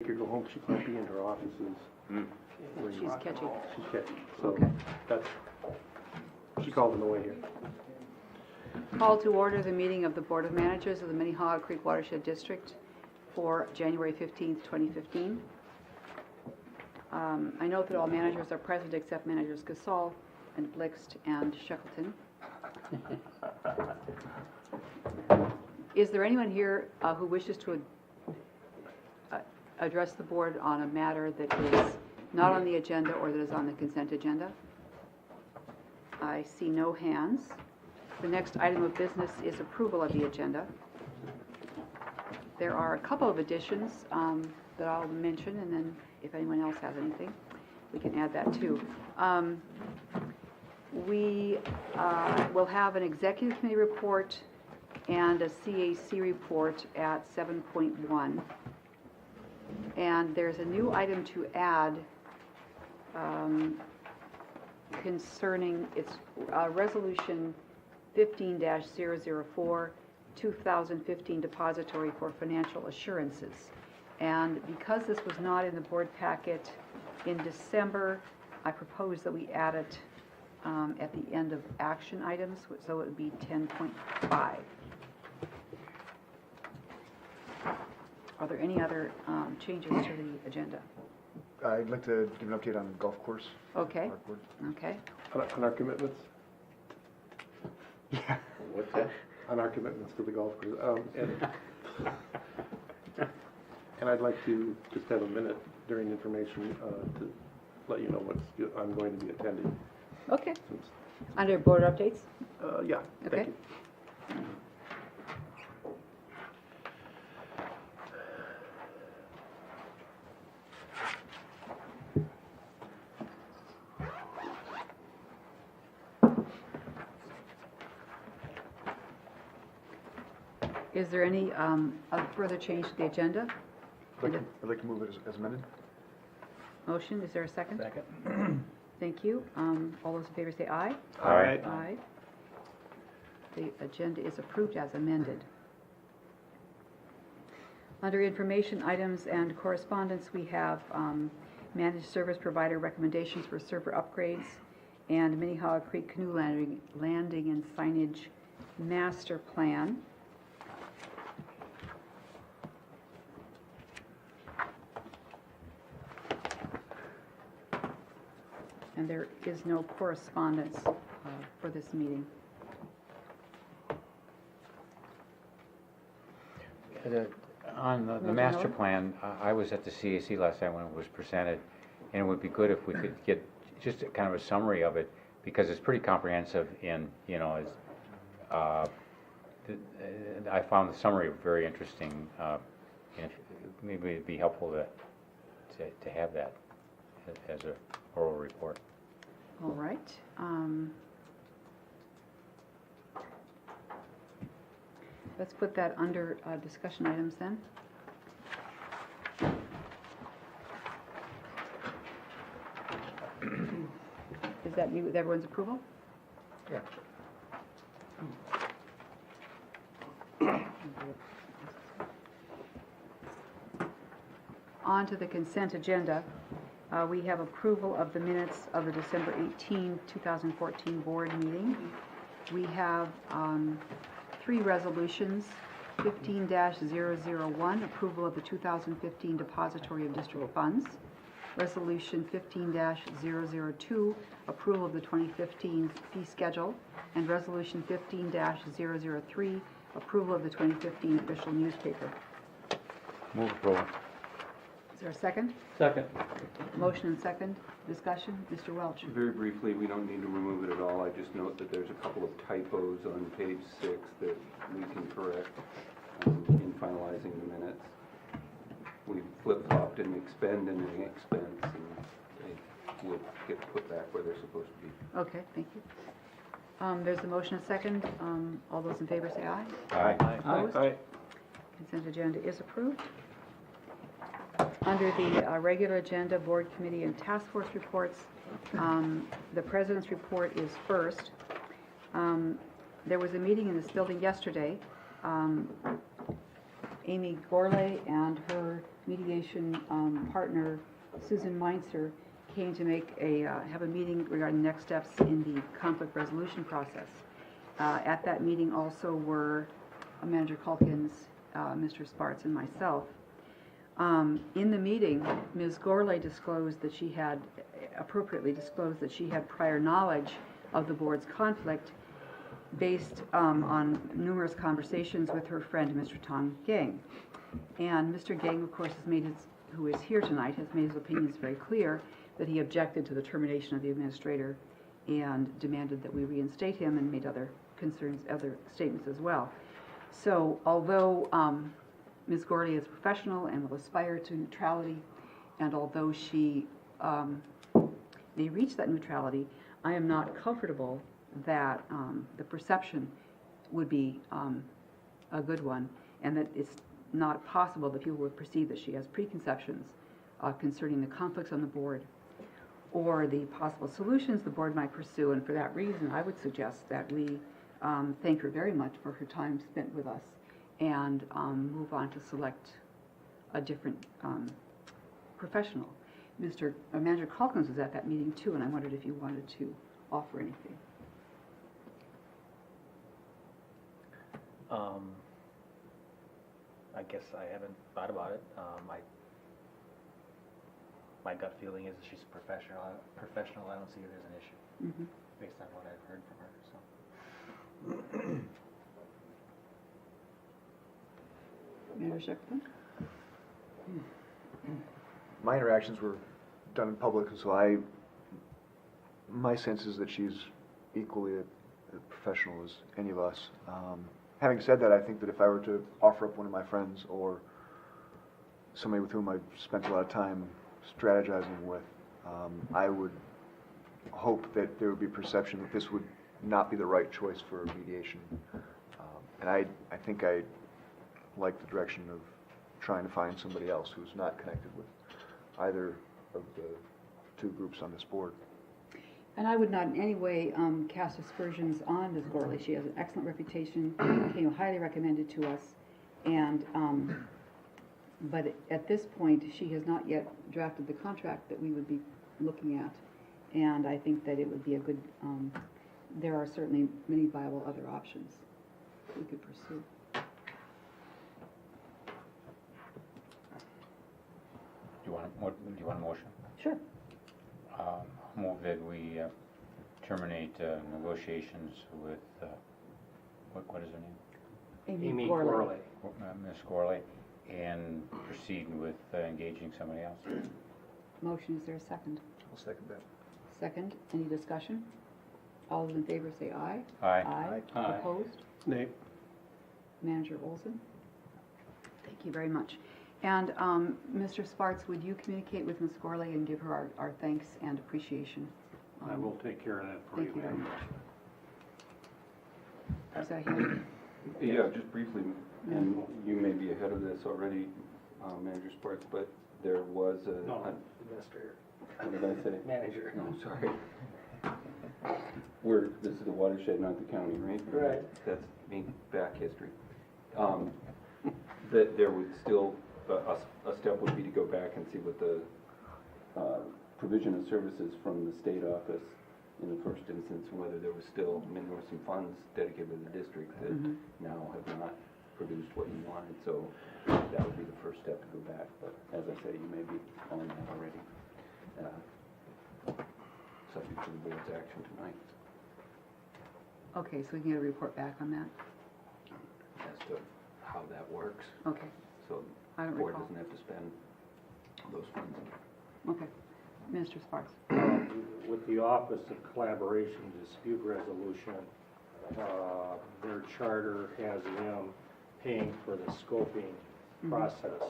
Make her go home, she can't be in her offices. She's catching. She's catching, so Okay. that's, she called on the way here. Call to order the meeting of the Board of Managers of the Minnehaha Creek Watershed District for January 15th, 2015. I note that all managers are present except managers Gasol and Blixt and Shackleton. Is there anyone here who wishes to address the board on a matter that is not on the agenda or that is on the consent agenda? I see no hands. The next item of business is approval of the agenda. There are a couple of additions that I'll mention, and then if anyone else has anything, we can add that too. We will have an executive committee report and a CAC report at 7.1. And there's a new item to add concerning its resolution 15-004, 2015 depository for financial assurances. And because this was not in the board packet in December, I propose that we add it at the end of action items, so it would be 10.5. Are there any other changes to the agenda? I'd like to give an update on golf course. Okay, Park board. okay. On our commitments, Yeah. What's that? on our commitments to the golf course. And I'd like to just have a minute during information to let you know I'm going to be attending. Okay. Since, Under board updates? yeah, Okay. thank you. Is there any further change to the agenda? I'd like to move it as amended. Motion, is there a second? Second. Thank you. All those in favor say aye. Aye. Aye. The agenda is approved as amended. Under information items and correspondence, we have managed service provider recommendations for server upgrades and Minnehaha Creek Canoe Landing and Signage Master Plan. And there is no correspondence for this meeting. On the master plan, I was at the CAC last time when it was presented, and it would be good if we could get just kind of a summary of it, because it's pretty comprehensive in, I found the summary very interesting, and maybe it'd be helpful to have that as a oral report. All right. Let's put that under discussion items then. Does that meet with everyone's approval? Yeah. On to the consent agenda. We have approval of the minutes of the December 18, 2014 board meeting. We have 3 resolutions. 15-001, approval of the 2015 depository of district funds. Resolution 15-002, approval of the 2015 fee schedule. And resolution 15-003, approval of the 2015 official newspaper. Move approval. Is there a second? Second. Motion and second. Discussion. Mr. Welch. Very briefly, we don't need to remove it at all. I just note that there's a couple of typos on page 6 that we can correct in finalizing the minutes. We flip-flopped an expend and an expense, and they will get put back where they're supposed to be. Okay, thank you. There's a motion and second. All those in favor say aye. Aye. Opposed? Consent agenda is approved. Under the regular agenda, board committee and task force reports, the president's report is first. There was a meeting in this building yesterday, Amy Gorley and her mediation partner, Susan Meinzer, came to have a meeting regarding next steps in the conflict resolution process. At that meeting also were Manager Calkins, Mr. Sparts, and myself. In the meeting, Ms. Gorley appropriately disclosed that she had prior knowledge of the board's conflict based on numerous conversations with her friend, Mr. Tong Gang. And Mr. Gang, of course, who is here tonight, has made his opinions very clear that he objected to the termination of the administrator and demanded that we reinstate him, and made other statements as well. So although Ms. Gorley is professional and will aspire to neutrality, and although she may reach that neutrality, I am not comfortable that the perception would be a good one, and that it's not possible that people would perceive that she has preconceptions concerning the conflicts on the board or the possible solutions the board might pursue. And for that reason, I would suggest that we thank her very much for her time spent with us and move on to select a different professional. Manager Calkins was at that meeting too, and I wondered if you wanted to offer anything. I guess I haven't thought about it. My gut feeling is that she's a professional. I don't see it as an issue, Mm-hmm. based on what I've heard from her, so. Manager Shepard? My interactions were done in public, and so my sense is that she's equally a professional as any of us. Having said that, I think that if I were to offer up one of my friends or somebody with whom I've spent a lot of time strategizing with, I would hope that there would be perception that this would not be the right choice for mediation. And I think I like the direction of trying to find somebody else who's not connected with either of the two groups on this board. And I would not in any way cast aspersions on Ms. Gorley. She has an excellent reputation, highly recommended to us, and but at this point, she has not yet drafted the contract that we would be looking at, and I think that it would be a good. There are certainly many viable other options we could pursue. Do you want a motion? Sure. Move that we terminate negotiations with, what is her name? Amy Gorley. Ms. Gorley, and proceed with engaging somebody else. Motion, is there a second? I'll second that. Second, any discussion? All those in favor say aye. Aye. Aye. Opposed? Nay. Manager Olson? Thank you very much. And Mr. Sparts, would you communicate with Ms. Gorley and give her our thanks and appreciation? I will take care of that for you. Thank you very ma'am. much. Is that him? Yeah, just briefly, and you may be ahead of this already, Manager Sparks, but there was No, administrator, what did I say? manager. No, sorry. This is the watershed, not the county, right? Right. That's me, back history. That there would still, a step would be to go back and see what the provision of services from the state office in the first instance, whether there was still, there were some funds dedicated to the district that now have not produced what you wanted, so that would be the first step to go back, but as I say, you may be on that already, subject to the board's action tonight, Okay, so we can get a report back on that? as to how that works, Okay, so I the don't board recall. doesn't have to spend those funds. Okay. Mr. Sparks? With the Office of Collaboration Dispute Resolution, their charter has them paying for the scoping process.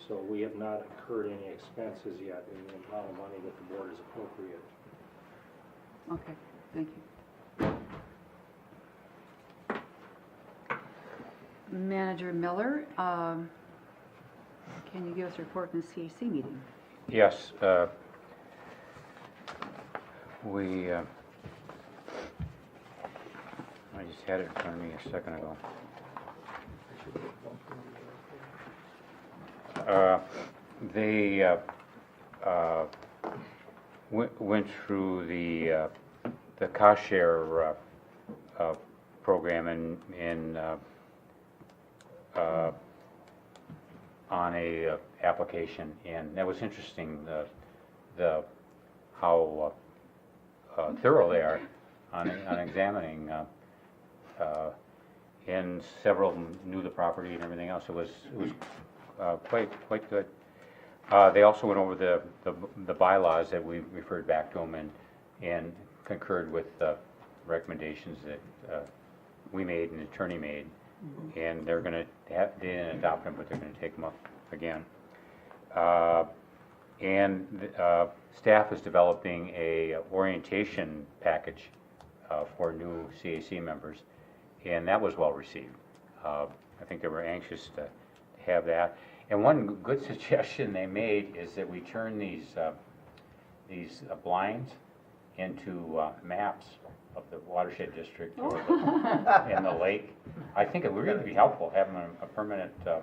So we have not incurred any expenses yet in the amount of money that the board has appropriated. Okay, thank you. Manager Miller, can you give us a report from the CAC meeting? Yes, I just had it in front of me a second ago. They went through the cost share program on a application, and that was interesting, how thorough they are on examining, and several of them knew the property and everything else. It was quite good. They also went over the bylaws that we referred back to them and concurred with the recommendations that we made and the attorney made. And they're gonna they didn't adopt them, but they're gonna take them up again. Staff is developing a orientation package for new CAC members, and that was well received. I think they were anxious to have that. And one good suggestion they made is that we turn these blinds into maps of the watershed district or and the lake. I think it would really be helpful having a permanent, I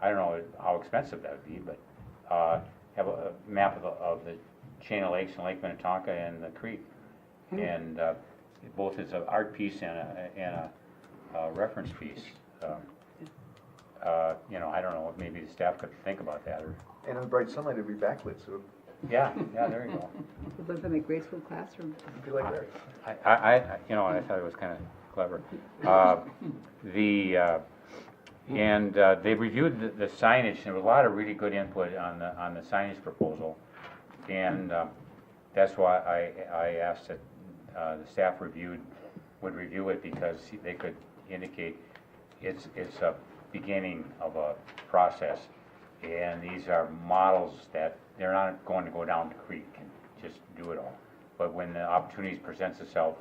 don't know how expensive that would be, but have a map of the chain of lakes and Lake Minnetonka and the creek. And both as an art piece and a reference piece. I don't know, maybe the staff could think about that, or, And in the bright sunlight, it'd be backlit, so yeah, there you go. Would live in a graceful classroom. it'd be like that. I thought it was kind of clever. They reviewed the signage. There was a lot of really good input on the signage proposal, and that's why I asked that the staff would review it, because they could indicate it's a beginning of a process, and these are models that they're not going to go down the creek and just do it all. But when the opportunity presents itself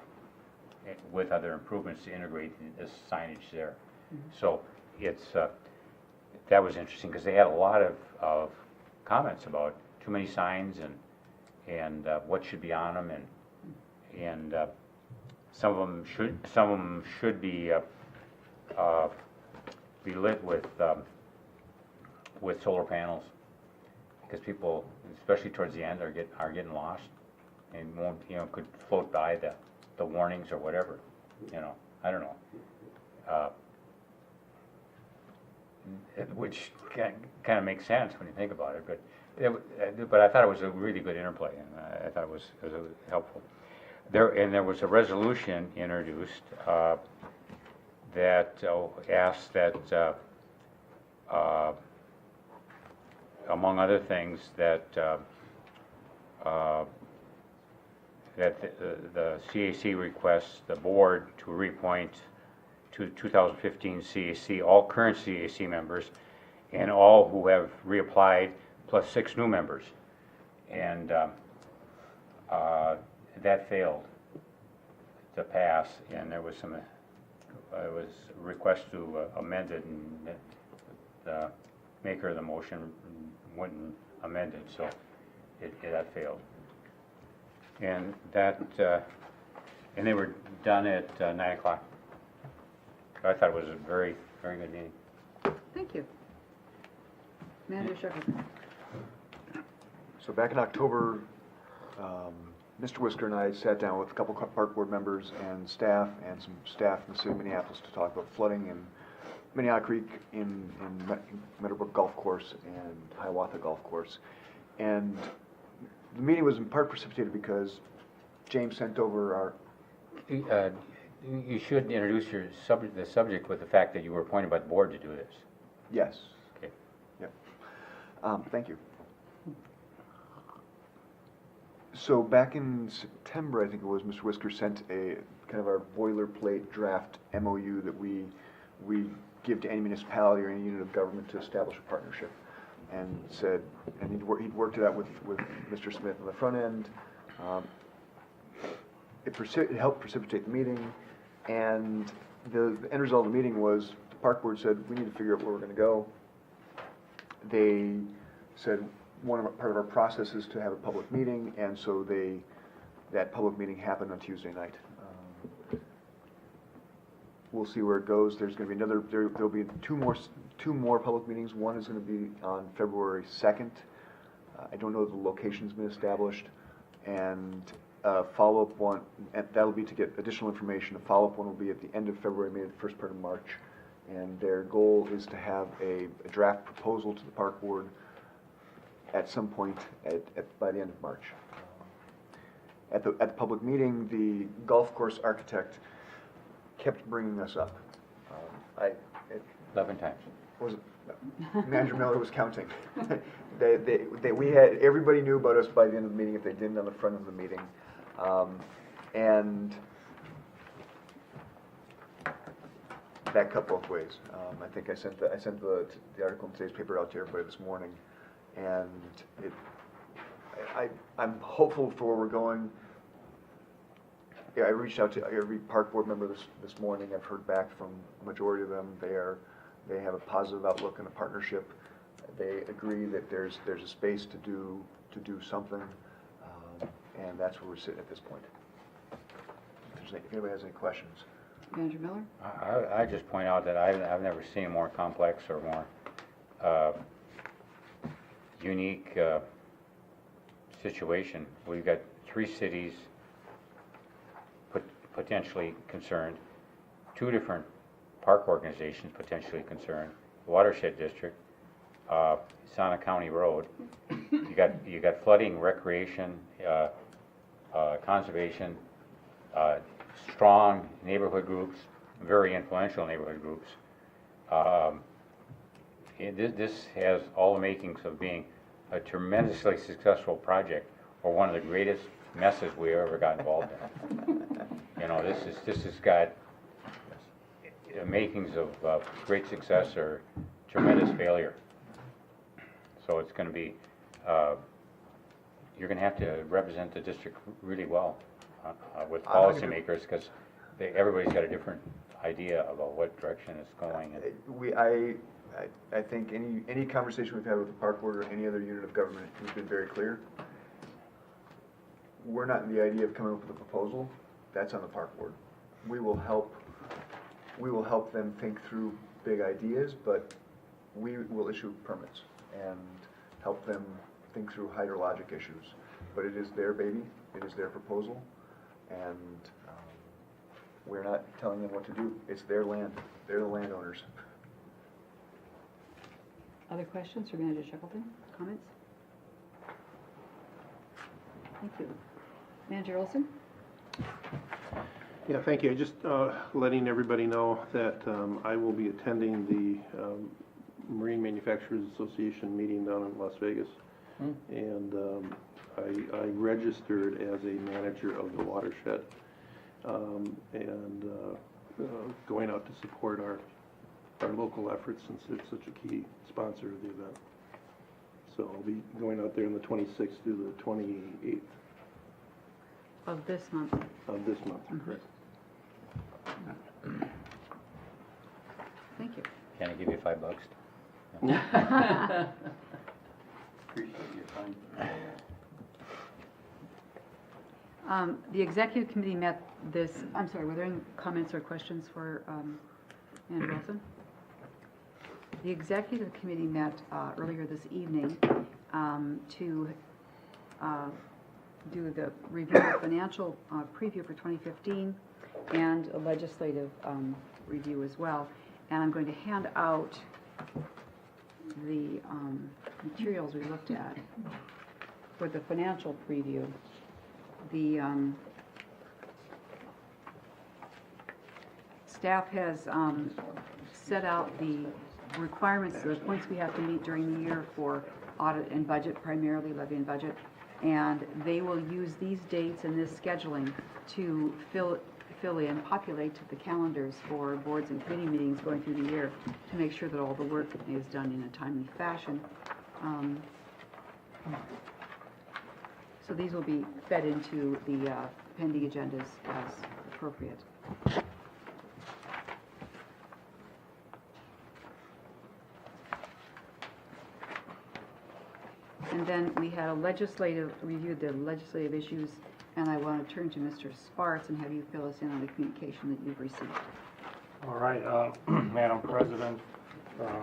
with other improvements to integrate this signage there. So it's, that was interesting, because they had a lot of comments about too many signs and what should be on them, and some of them should be lit with solar panels, because people, especially towards the end, are getting lost and won't, could float by the warnings or whatever, I don't know. Which kind of makes sense when you think about it, but I thought it was a really good interplay, and I thought it was helpful. There was a resolution introduced that asked that, among other things, that the CAC requests the board to reappoint to 2015 CAC all current CAC members and all who have reapplied, plus 6 new members. And that failed to pass, and there was some request to amend it, and the maker of the motion wouldn't amend it, so that failed. And and they were done at 9 o'clock. I thought it was a very, very good meeting. Thank you. Manager Shepherd. So back in October, Mr. Whisker and I sat down with a couple park board members and staff, and some staff from the city of Minneapolis to talk about flooding in Minnehaha Creek, in Meadowbrook Golf Course and Hiawatha Golf Course. And the meeting was in part precipitated because James sent over our... You should introduce the subject with the fact that you were appointed by the board to do this. Yes. Okay. Yep. Thank you. So back in September, I think it was, Mr. Whisker sent a kind of our boilerplate draft MOU that we give to any municipality or any unit of government to establish a partnership, and said, and he'd worked it out with Mr. Smith on the front end. It helped precipitate the meeting, and the end result of the meeting was the park board said, we need to figure out where we're going to go. They said part of our process is to have a public meeting, and so that public meeting happened on Tuesday night. we'll see where it goes. There's gonna be there'll be two more public meetings. One is gonna be on February 2nd. I don't know if the location's been established. And follow-up one, and that'll be to get additional information. The follow-up one will be at the end of February, maybe the first part of March. And their goal is to have a draft proposal to the park board at some point by the end of March. At the public meeting, the golf course architect kept bringing us up. 11 times. Was it, Manager Miller was counting. We had, everybody knew about us by the end of the meeting if they didn't on the front of the meeting. And that cut both ways. I think I sent the article in today's paper out to everybody this morning, and I'm hopeful for where we're going. Yeah, I reached out to every park board member this morning. I've heard back from a majority of them. They have a positive outlook in a partnership. They agree that there's a space to do something, and that's where we're sitting at this point. If anybody has any questions. Manager Miller? I just point out that I've never seen a more complex or more unique situation. We've got 3 cities potentially concerned, 2 different park organizations potentially concerned, watershed district, Sana County Road. You got flooding, recreation, conservation, strong neighborhood groups, very influential neighborhood groups. This has all the makings of being a tremendously successful project, or one of the greatest messes we ever got involved in. You know, this has got the makings of great success or tremendous failure. So it's going to be, you're going to have to represent the district really well with policymakers, because everybody's got a different idea about what direction it's going in. I think any conversation we've had with the park board or any other unit of government has been very clear. We're not in the idea of coming up with a proposal. That's on the park board. We will help them think through big ideas, but we will issue permits and help them think through hydrologic issues. But it is their baby, it is their proposal, and we're not telling them what to do. It's their land, they're the landowners. Other questions for Manager Shackleton? Comments? Thank you. Manager Olson? Yeah, thank you. Just letting everybody know that I will be attending the Marine Manufacturers Association meeting down in Las Vegas. And I registered as a manager of the watershed, and going out to support our local efforts, since it's such a key sponsor of the event. So I'll be going out there on the 26th through the 28th Of this month. of this month, correct? Thank you. Can I give you $5? Appreciate your time. The executive committee met this, I'm sorry, were there any comments or questions for Manager Olson? The executive committee met earlier this evening to do the review of financial preview for 2015 and a legislative review as well. And I'm going to hand out the materials we looked at for the financial preview. The staff has set out the requirements, the points we have to meet during the year for audit and budget, primarily levy and budget, and they will use these dates and this scheduling to fill in, populate the calendars for boards and committee meetings going through the year to make sure that all the work is done in a timely fashion. So these will be fed into the pending agendas as appropriate. And then we had a legislative review, the legislative issues, and I want to turn to Mr. Sparks and have you fill us in on the communication that you've received. All right, Madam President,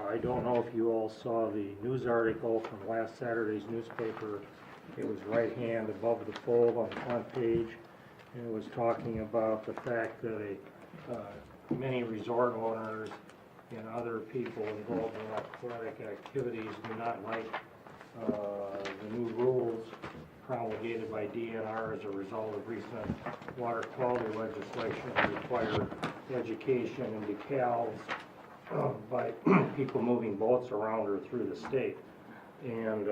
I don't know if you all saw the news article from last Saturday's newspaper. It was right hand above the fold on the front page, and it was talking about the fact that many resort owners and other people involved in athletic activities do not like the new rules promulgated by DNR as a result of recent water quality legislation that required education in decals by people moving boats around or through the state. And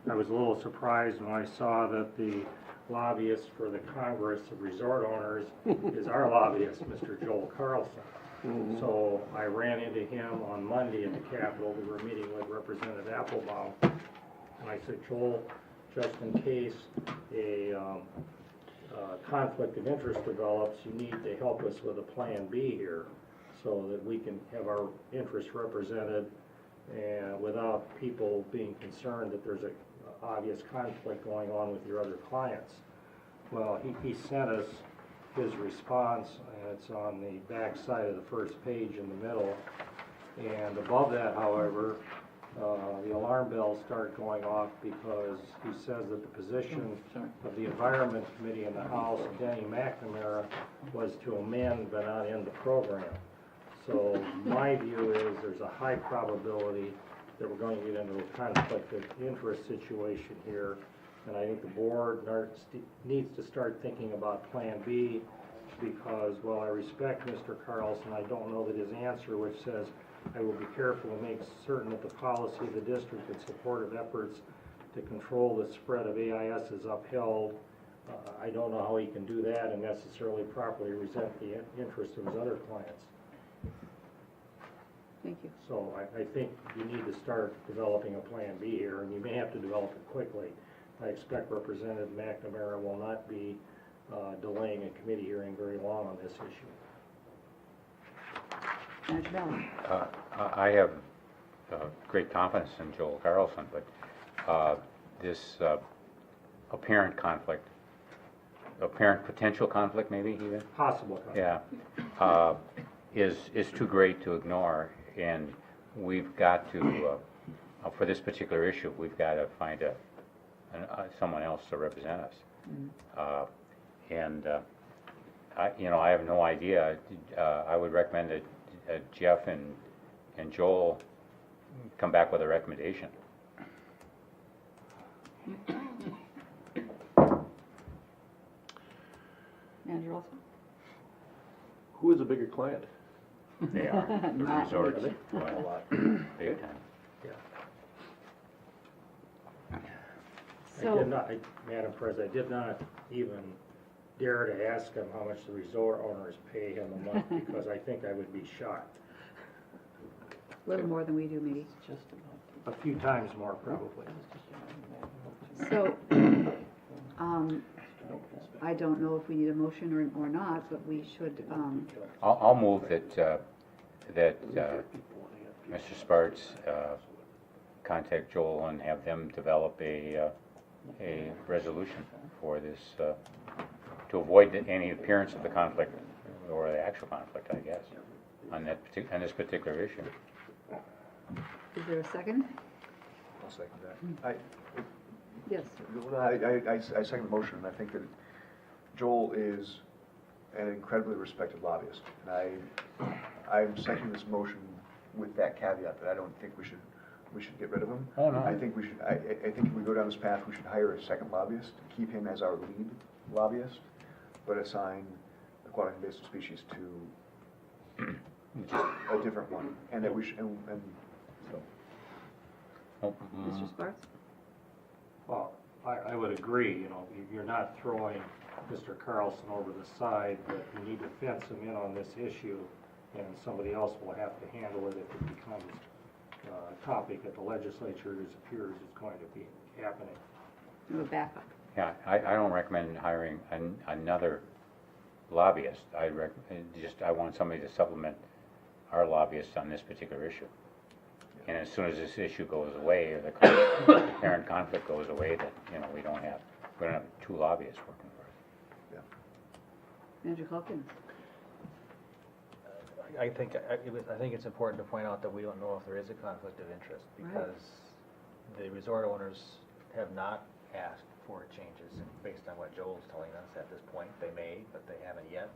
I was a little surprised when I saw that the lobbyist for the Congress of Resort Owners is our lobbyist, Mr. Joel Carlson. So I ran into him on Monday at the Capitol. We were meeting with Representative Applebaum. And I said, Joel, just in case a conflict of interest develops, you need to help us with a plan B here so that we can have our interests represented and without people being concerned that there's an obvious conflict going on with your other clients. Well, he sent us his response, and it's on the back side of the first page in the middle. And above that, however, the alarm bells start going off because he says that the position of the Environment Committee in the House, Denny McNamara, was to amend but not end the program. So my view is there's a high probability that we're going to get into a conflict of interest situation here. And I think the board needs to start thinking about Plan B because while I respect Mr. Carlson, I don't know that his answer, which says, I will be careful to make certain that the policy of the district in support of efforts to control the spread of AIS is upheld. I don't know how he can do that and necessarily properly represent the interest of his other clients. Thank you. So I think you need to start developing a Plan B here, and you may have to develop it quickly. I expect Representative McNamara will not be delaying a committee hearing very long on this issue. Manager Ballard. I have great confidence in Joel Carlson, but this apparent conflict, apparent potential conflict maybe even? Possible conflict. Yeah, is too great to ignore, and we've got to, for this particular issue, we've got to find someone else to represent us. I have no idea. I would recommend that Jeff and Joel come back with a recommendation. Manager Olson. Who is a bigger client? They are, the resorts, well, big time. Madam President, I did not even dare to ask him how much the resort owners pay him a month because I think I would be shocked. A little more than we do, maybe. A few times more, probably. So, I don't know if we need a motion or not, but we should, I'll move that Mr. Sparks contact Joel and have them develop a resolution for this, to avoid any appearance of the conflict or the actual conflict, I guess, on this particular issue. is there a second? I'll second that. Yes. I second the motion, and I think that Joel is an incredibly respected lobbyist. And I'm seconding this motion with that caveat that I don't think we should get rid of him. Oh, no. I think we should. I think if we go down this path, we should hire a second lobbyist to keep him as our lead lobbyist, but assign aquatic invasive species to a different one, and that we should. And so. Mr. Sparks? Well, I would agree, you're not throwing Mr. Carlson over the side, but you need to fence him in on this issue, and somebody else will have to handle it if it becomes a topic that the legislature appears is going to be happening. Do a backup. Yeah, I don't recommend hiring another lobbyist. I want somebody to supplement our lobbyists on this particular issue. And as soon as this issue goes away, or the apparent conflict goes away, that we don't have two lobbyists working for us. Manager Calkins? I think it's important to point out that we don't know if there is a conflict of interest, Right. because the resort owners have not asked for changes, based on what Joel's telling us at this point. They may, but they haven't yet.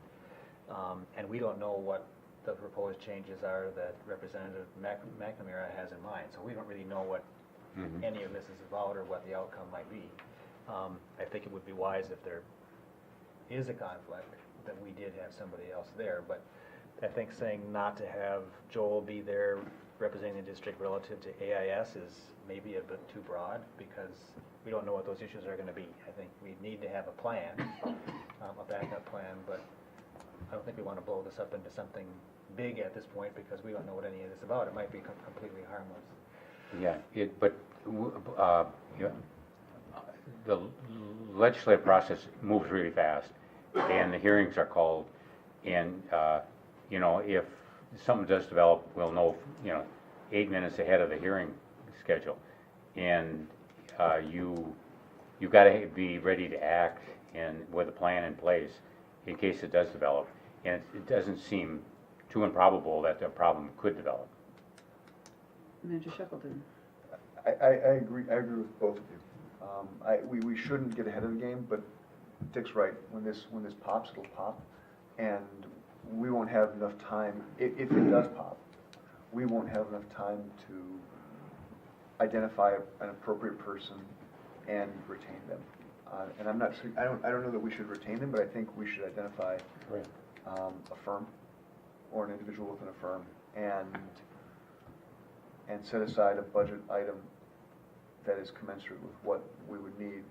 And we don't know what the proposed changes are that Representative McNamara has in mind, so we don't really know what any of this is about or what the outcome might be. I think it would be wise if there is a conflict, that we did have somebody else there, but I think saying not to have Joel be there representing the district relative to AIS is maybe a bit too broad, because we don't know what those issues are gonna be. I think we need to have a plan, a backup plan, but I don't think we wanna blow this up into something big at this point, because we don't know what any of this is about. It might be completely harmless. Yeah, the legislative process moves really fast, and the hearings are called, and, you know, if something does develop, we'll know, 8 minutes ahead of the hearing schedule. And you gotta be ready to act and with a plan in place in case it does develop. And it doesn't seem too improbable that the problem could develop. Manager Shackleton. I agree with both of you. We shouldn't get ahead of the game, but Dick's right. When this pops, it'll pop, and we won't have enough time. If it does pop, we won't have enough time to identify an appropriate person and retain them. And I'm not. I don't know that we should retain them, but I think we should identify Right. a firm or an individual within a firm and set aside a budget item that is commensurate with what we would need.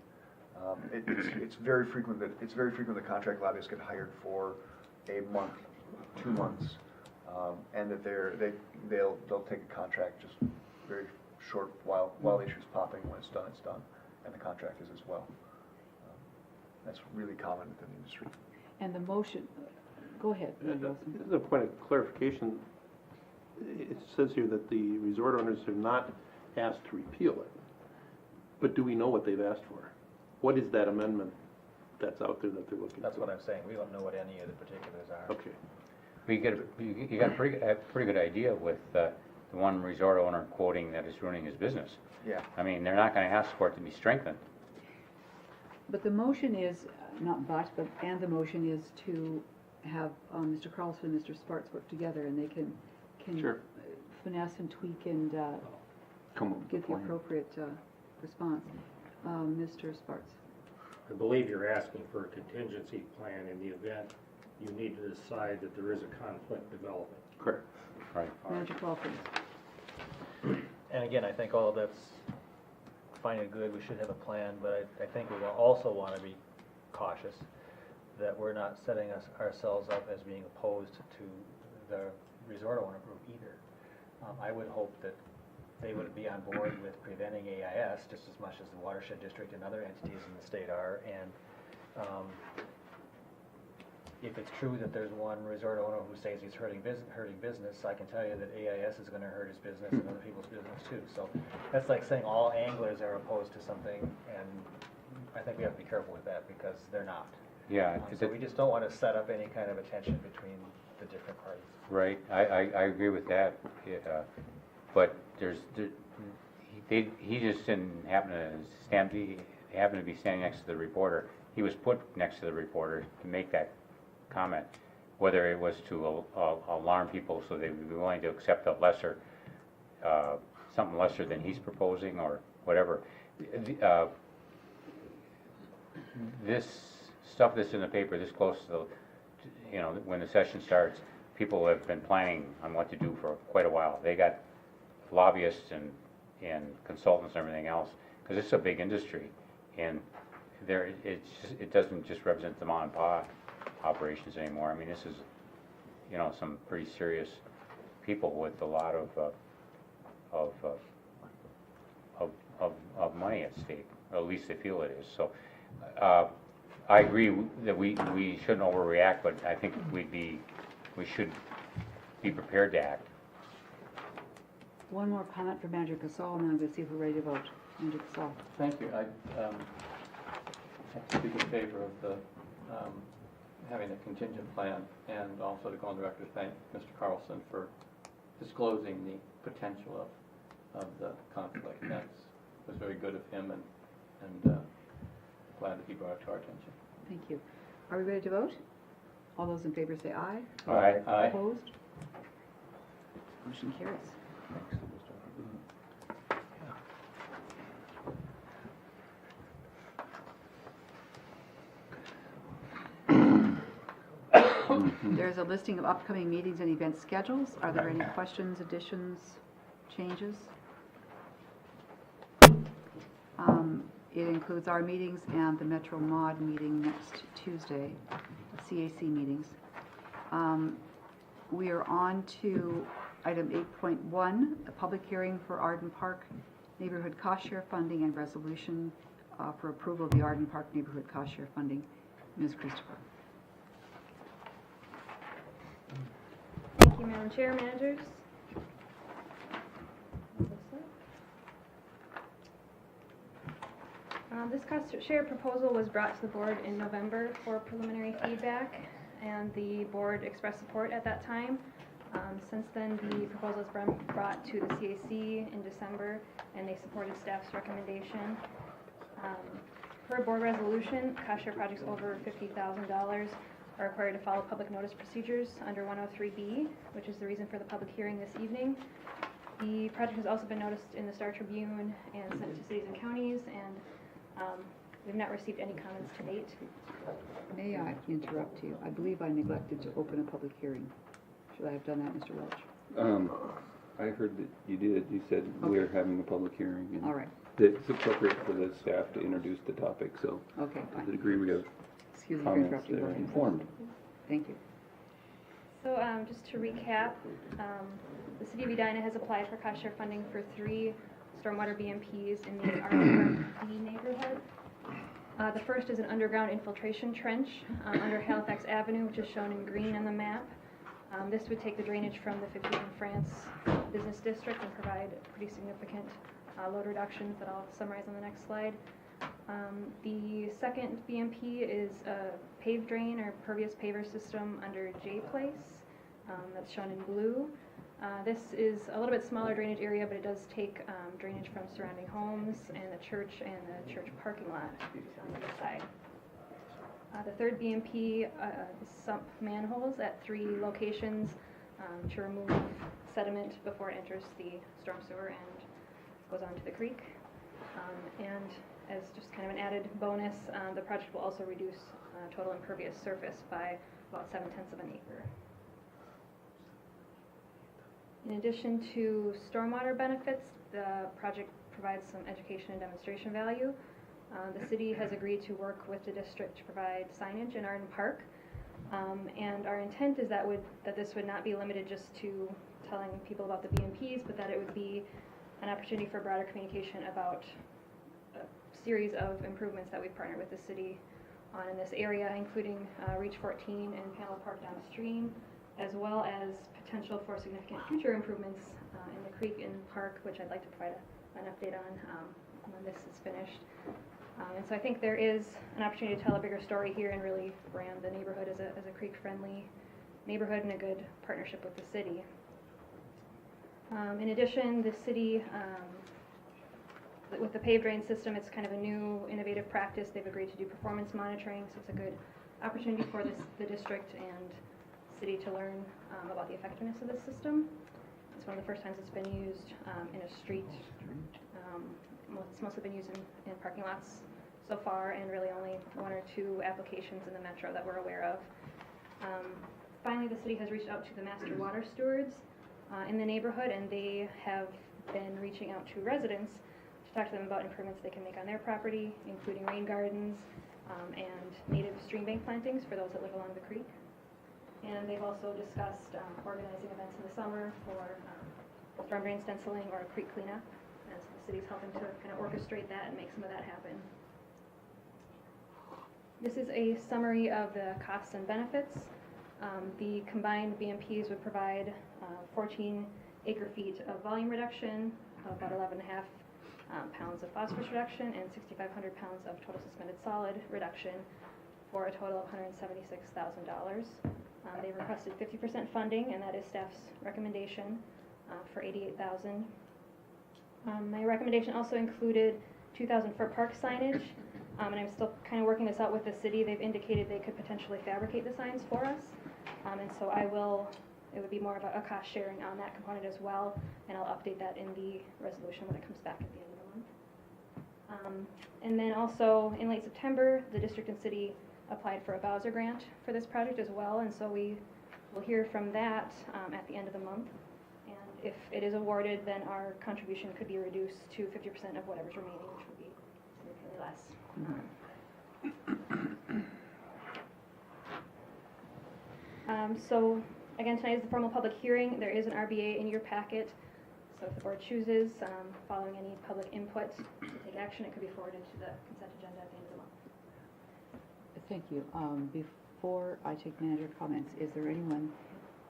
It's very frequent that contract lobbyists get hired for a month, 2 months, and that they'll take a contract just very short while the issue's popping. When it's done, and the contract is as well. That's really common within the industry. And the motion, go ahead, Manager Wilson. As a point of clarification, it says here that the resort owners have not asked to repeal it. But do we know what they've asked for? What is that amendment that's out there that they're looking for? That's what I'm saying. We don't know what any of the particulars are. Okay. You got a pretty good idea with the one resort owner quoting that it's ruining his business. Yeah. I mean, they're not gonna ask for it to be strengthened. But the motion is, and the motion is to have Mr. Carlson and Mr. Sparks work together, and they can Sure. finesse and tweak and Come up with a get the plan. appropriate response. Mr. Sparks. I believe you're asking for a contingency plan in the event you need to decide that there is a conflict developing. Correct. Right. Manager Carlson. And again, I think all of that's fine and good. We should have a plan, but I think we will also want to be cautious that we're not setting ourselves up as being opposed to the resort owner group either. I would hope that they would be on board with preventing AIS just as much as the watershed district and other entities in the state are. And if it's true that there's one resort owner who says he's hurting business, I can tell you that AIS is going to hurt his business and other people's business too. So that's like saying all anglers are opposed to something, and I think we have to be careful with that, because they're not. Yeah. So we just don't want to set up any kind of a tension between the different parties. Right, I agree with that, but he just didn't happen to be standing next to the reporter. He was put next to the reporter to make that comment, whether it was to alarm people so they would be willing to accept a lesser, something lesser than he's proposing or whatever. This stuff that's in the paper this close to the, when the session starts, people have been planning on what to do for quite a while. They got lobbyists and consultants and everything else, because it's a big industry, and it doesn't just represent the mom and pop operations anymore. I mean, this is, some pretty serious people with a lot of money at stake, or at least they feel it is. So, I agree that we shouldn't overreact, but I think we should be prepared to act. One more comment from Manager Casal, and then I'm going to see if we're ready to vote. Manager Casal. Thank you. I have to speak in favor of the having a contingent plan, and also to go on the record to thank Mr. Carlson for disclosing the potential of the conflict. That was very good of him, and glad that he brought it to our attention. Thank you. Are we ready to vote? All those in favor say aye. Aye. Aye. Opposed? Motion carries. There's a listing of upcoming meetings and event schedules. Are there any questions, additions, changes? It includes our meetings and the Metro Mod meeting next Tuesday, the CAC meetings. We are on to item 8.1, a public hearing for Arden Park Neighborhood Cost Share Funding and resolution for approval of the Arden Park Neighborhood Cost Share Funding. Ms. Christopher. Thank you, Madam Chair, managers. This cost share proposal was brought to the board in November for preliminary feedback, and the board expressed support at that time. Since then, the proposal has been brought to the CAC in December, and they supported staff's recommendation. Per board resolution, cost share projects over $50,000 are required to follow public notice procedures under 103B, which is the reason for the public hearing this evening. The project has also been noticed in the Star Tribune and sent to cities and counties, and we've not received any comments to date. May I interrupt you? I believe I neglected to open a public hearing. Should I have done that, Mr. Welch? I heard that you did. You said we're having a public hearing. And All right. that it's appropriate for the staff to introduce the topic, so Okay, to the fine. degree we have Excuse me for comments, interrupting. they're Go ahead. informed. Thank you. So just to recap, the City of Edina has applied for cost share funding for 3 stormwater BMPs in the Arden Park D neighborhood. The first is an underground infiltration trench under Halifax Avenue, which is shown in green on the map. This would take the drainage from the 50th and France business district and provide pretty significant load reductions that I'll summarize on the next slide. The second BMP is a paved drain or pervious paver system under J Place, that's shown in blue. This is a little bit smaller drainage area, but it does take drainage from surrounding homes and the church parking lot on the side. The third BMP is sump manholes at 3 locations to remove sediment before it enters the storm sewer and goes onto the creek. And as just kind of an added bonus, the project will also reduce total impervious surface by about 0.7 acres. In addition to stormwater benefits, the project provides some education and demonstration value. The city has agreed to work with the district to provide signage in Arden Park. And our intent is that this would not be limited just to telling people about the BMPs, but that it would be an opportunity for broader communication about a series of improvements that we've partnered with the city on in this area, including Reach 14 and Panel Park downstream, as well as potential for significant future improvements in the creek and park, which I'd like to provide an update on when this is finished. And so I think there is an opportunity to tell a bigger story here and really brand the neighborhood as a creek-friendly neighborhood and a good partnership with the city. In addition, the city, with the paved drain system, it's kind of a new innovative practice. They've agreed to do performance monitoring, so it's a good opportunity for the district and city to learn about the effectiveness of this system. It's one of the first times it's been used in a street. It's mostly been used in parking lots so far, and really only 1 or 2 applications in the metro that we're aware of. Finally, the city has reached out to the master water stewards in the neighborhood, and they have been reaching out to residents to talk to them about improvements they can make on their property, including rain gardens and native stream bank plantings for those that live along the creek. And they've also discussed organizing events in the summer for storm drain stenciling or a creek cleanup. And so the city's helping to kind of orchestrate that and make some of that happen. This is a summary of the costs and benefits. The combined BMPs would provide 14 acre-feet of volume reduction, about 11.5 pounds of phosphorus reduction, and 6,500 pounds of total suspended solid reduction for a total of $176,000. They requested 50% funding, and that is staff's recommendation for $88,000. My recommendation also included $2,000 for park signage, and I'm still kind of working this out with the city. They've indicated they could potentially fabricate the signs for us, and so it would be more of a cost sharing on that component as well, and I'll update that in the resolution when it comes back at the end of the month. And then also in late September, the district and city applied for a Bowser grant for this project as well, and so we will hear from that at the end of the month. And if it is awarded, then our contribution could be reduced to 50% of whatever's remaining, which would be significantly less. So again, tonight is the formal public hearing. There is an RBA in your packet. So if the board chooses, following any public input to take action, it could be forwarded to the consent agenda at the end of the month. Thank you. Before I take manager comments, is there anyone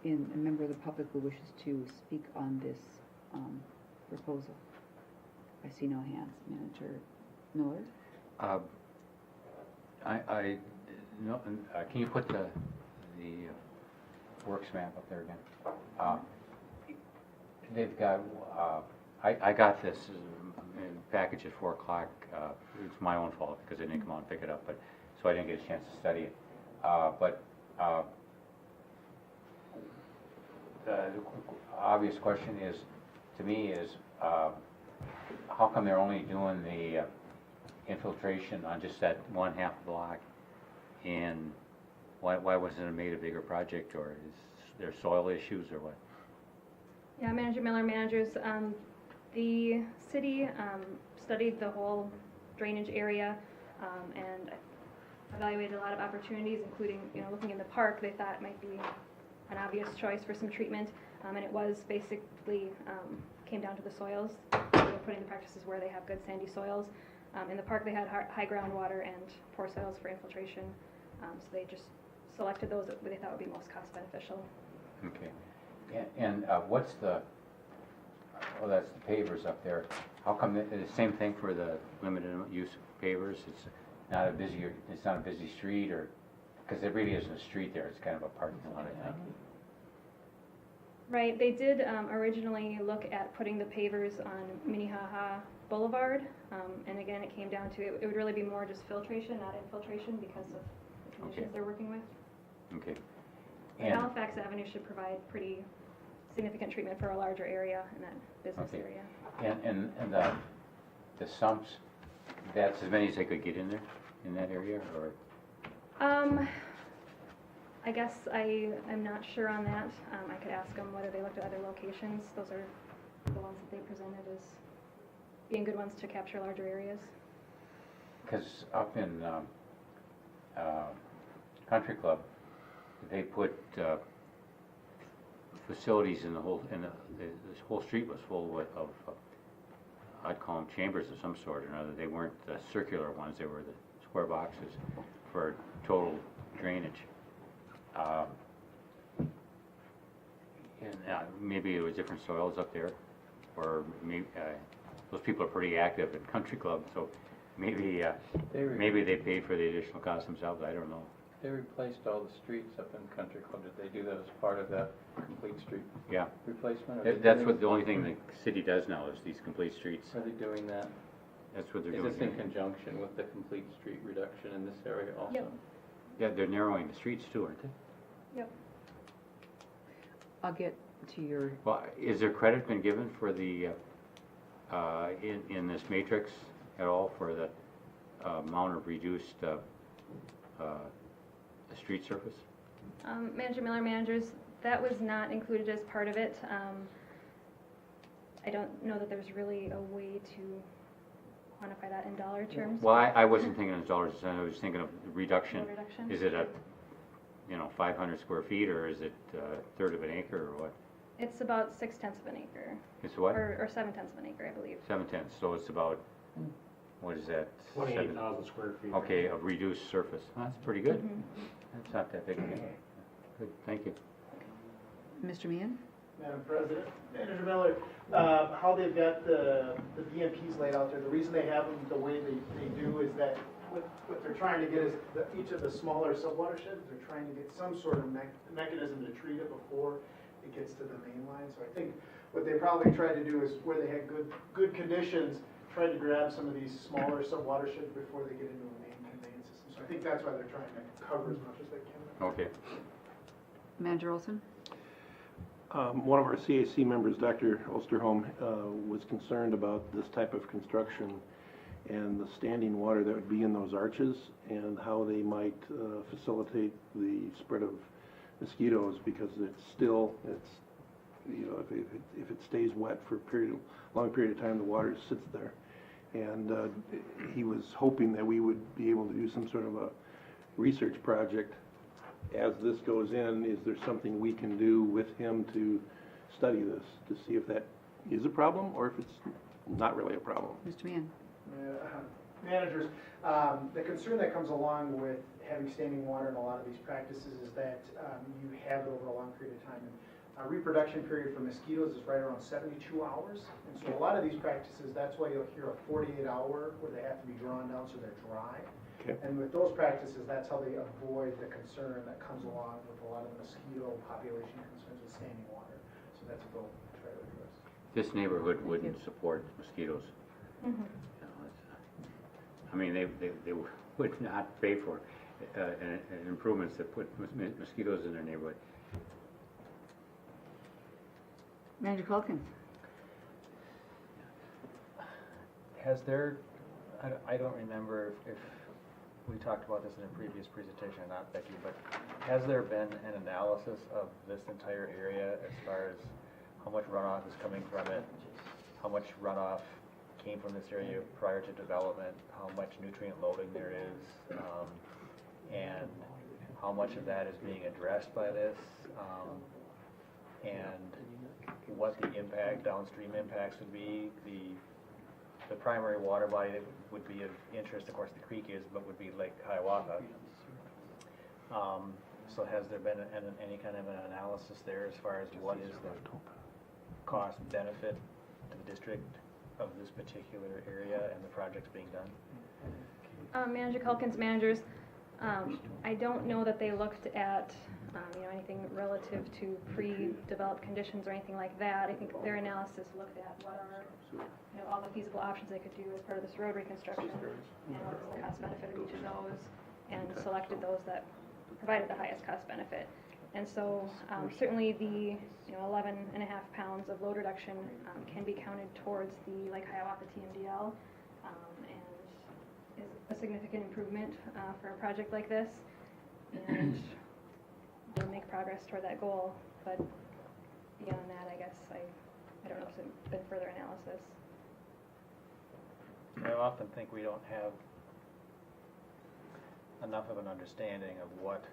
a member of the public who wishes to speak on this proposal? I see no hands. Manager Miller? No, can you put the works map up there again? They've got, I got this package at 4 o'clock. It's my own fault because I didn't come out and pick it up, but so I didn't get a chance to study it. But the obvious question is, to me, is how come they're only doing the infiltration on just that one half block? And why wasn't it made a bigger project, or is there soil issues or what? Yeah, Manager Miller, managers, the city studied the whole drainage area and evaluated a lot of opportunities, including, looking in the park. They thought it might be an obvious choice for some treatment, and it was basically came down to the soils. They're putting the practices where they have good sandy soils. In the park, they had high groundwater and poor soils for infiltration, so they just selected those that they thought would be most cost beneficial. Okay. And what's the, that's the pavers up there. How come the same thing for the limited use pavers? It's not a busy street, or, because there really isn't a street there, it's kind of a parking lot, I think. Right, they did originally look at putting the pavers on Minnehaha Boulevard, and again, it came down to, it would really be more just filtration, not infiltration, because of the conditions they're working with. Okay. And Halifax Avenue should provide pretty significant treatment for a larger area in that business area. And the sumps, that's as many as they could get in there, in that area, or? I guess I'm not sure on that. I could ask them whether they looked at other locations. Those are the ones that they presented as being good ones to capture larger areas. Because up in Country Club, they put facilities in the whole, this whole street was full of I'd call them chambers of some sort or another. They weren't the circular ones, they were the square boxes for total drainage. And maybe it was different soils up there, or maybe those people are pretty active in Country Club, so maybe they paid for the additional cost themselves. I don't know. They replaced all the streets up in Country Club. Did they do that as part of that complete street replacement? That's what the only thing the city does now is these complete streets. Are they doing that? That's what they're doing. Is this in conjunction with the complete street reduction in this area also? Yep. Yeah, they're narrowing the streets too, aren't they? Yep. I'll get to your... Well, is there credit been given for the, in this matrix at all for the amount of reduced street surface? Manager Miller, managers, that was not included as part of it. I don't know that there's really a way to quantify that in dollar terms. Well, I wasn't thinking of dollars, I was thinking of reduction. Reduction? Is it 500 square feet, or is it a third of an acre, or what? It's about 6/10 of an acre. It's what? Or 7/10 of an acre, I believe. 7/10, so it's about, what is that? 28,000 square feet. Okay, of reduced surface. Well, that's pretty good. Mhm. That's not that big a deal. Good, thank you. Mr. Meehan? Madam President, Manager Miller, how they've got the BMPs laid out there, the reason they have them the way they do is that what they're trying to get is, each of the smaller sub-watersheds, they're trying to get some sort of mechanism to treat it before it gets to the main line. So I think what they probably tried to do is, where they had good conditions, try to grab some of these smaller sub-watersheds before they get into a main conveyance system. So I think that's why they're trying to cover as much as they can. Okay. Manager Olson? One of our CAC members, Dr. Osterholm, was concerned about this type of construction and the standing water that would be in those arches and how they might facilitate the spread of mosquitoes, because it's you know, if it stays wet for a long period of time, the water sits there. And he was hoping that we would be able to do some sort of a research project as this goes in. Is there something we can do with him to study this, to see if that is a problem or if it's not really a problem? Mr. Mann? Managers, the concern that comes along with having standing water in a lot of these practices is that you have it over a long period of time. And reproduction period for mosquitoes is right around 72 hours. And so a lot of these practices, that's why you'll hear a 48-hour where they have to be drawn down so they're dry. Okay. And with those practices, that's how they avoid the concern that comes along with a lot of the mosquito population concerns with standing water. So that's what they'll try to address. This neighborhood wouldn't support mosquitoes. Mhm. You know, I mean, they would not pay for improvements that put mosquitoes in their neighborhood. Manager Calkins? Has there, I don't remember if we talked about this in a previous presentation or not, Becky, but has there been an analysis of this entire area as far as how much runoff is coming from it, how much runoff came from this area prior to development, how much nutrient loading there is, and how much of that is being addressed by this, and what the downstream impacts would be? The primary water body that would be of interest, of course, the creek is, but would be Lake Hiawatha. So has there been any kind of an analysis there as far as what is the cost benefit to the district of this particular area and the projects being done? Manager Calkins, managers, I don't know that they looked at anything relative to pre-developed conditions or anything like that. I think their analysis looked at what are all the feasible options they could do as part of this road reconstruction, and what was the cost benefit of each of those, and selected those that provided the highest cost benefit. And so certainly the 11.5 pounds of load reduction can be counted towards the Lake Hiawatha TMDL, and is a significant improvement for a project like this, and we'll make progress toward that goal. But beyond that, I guess I don't know if there's been further analysis. I often think we don't have enough of an understanding of what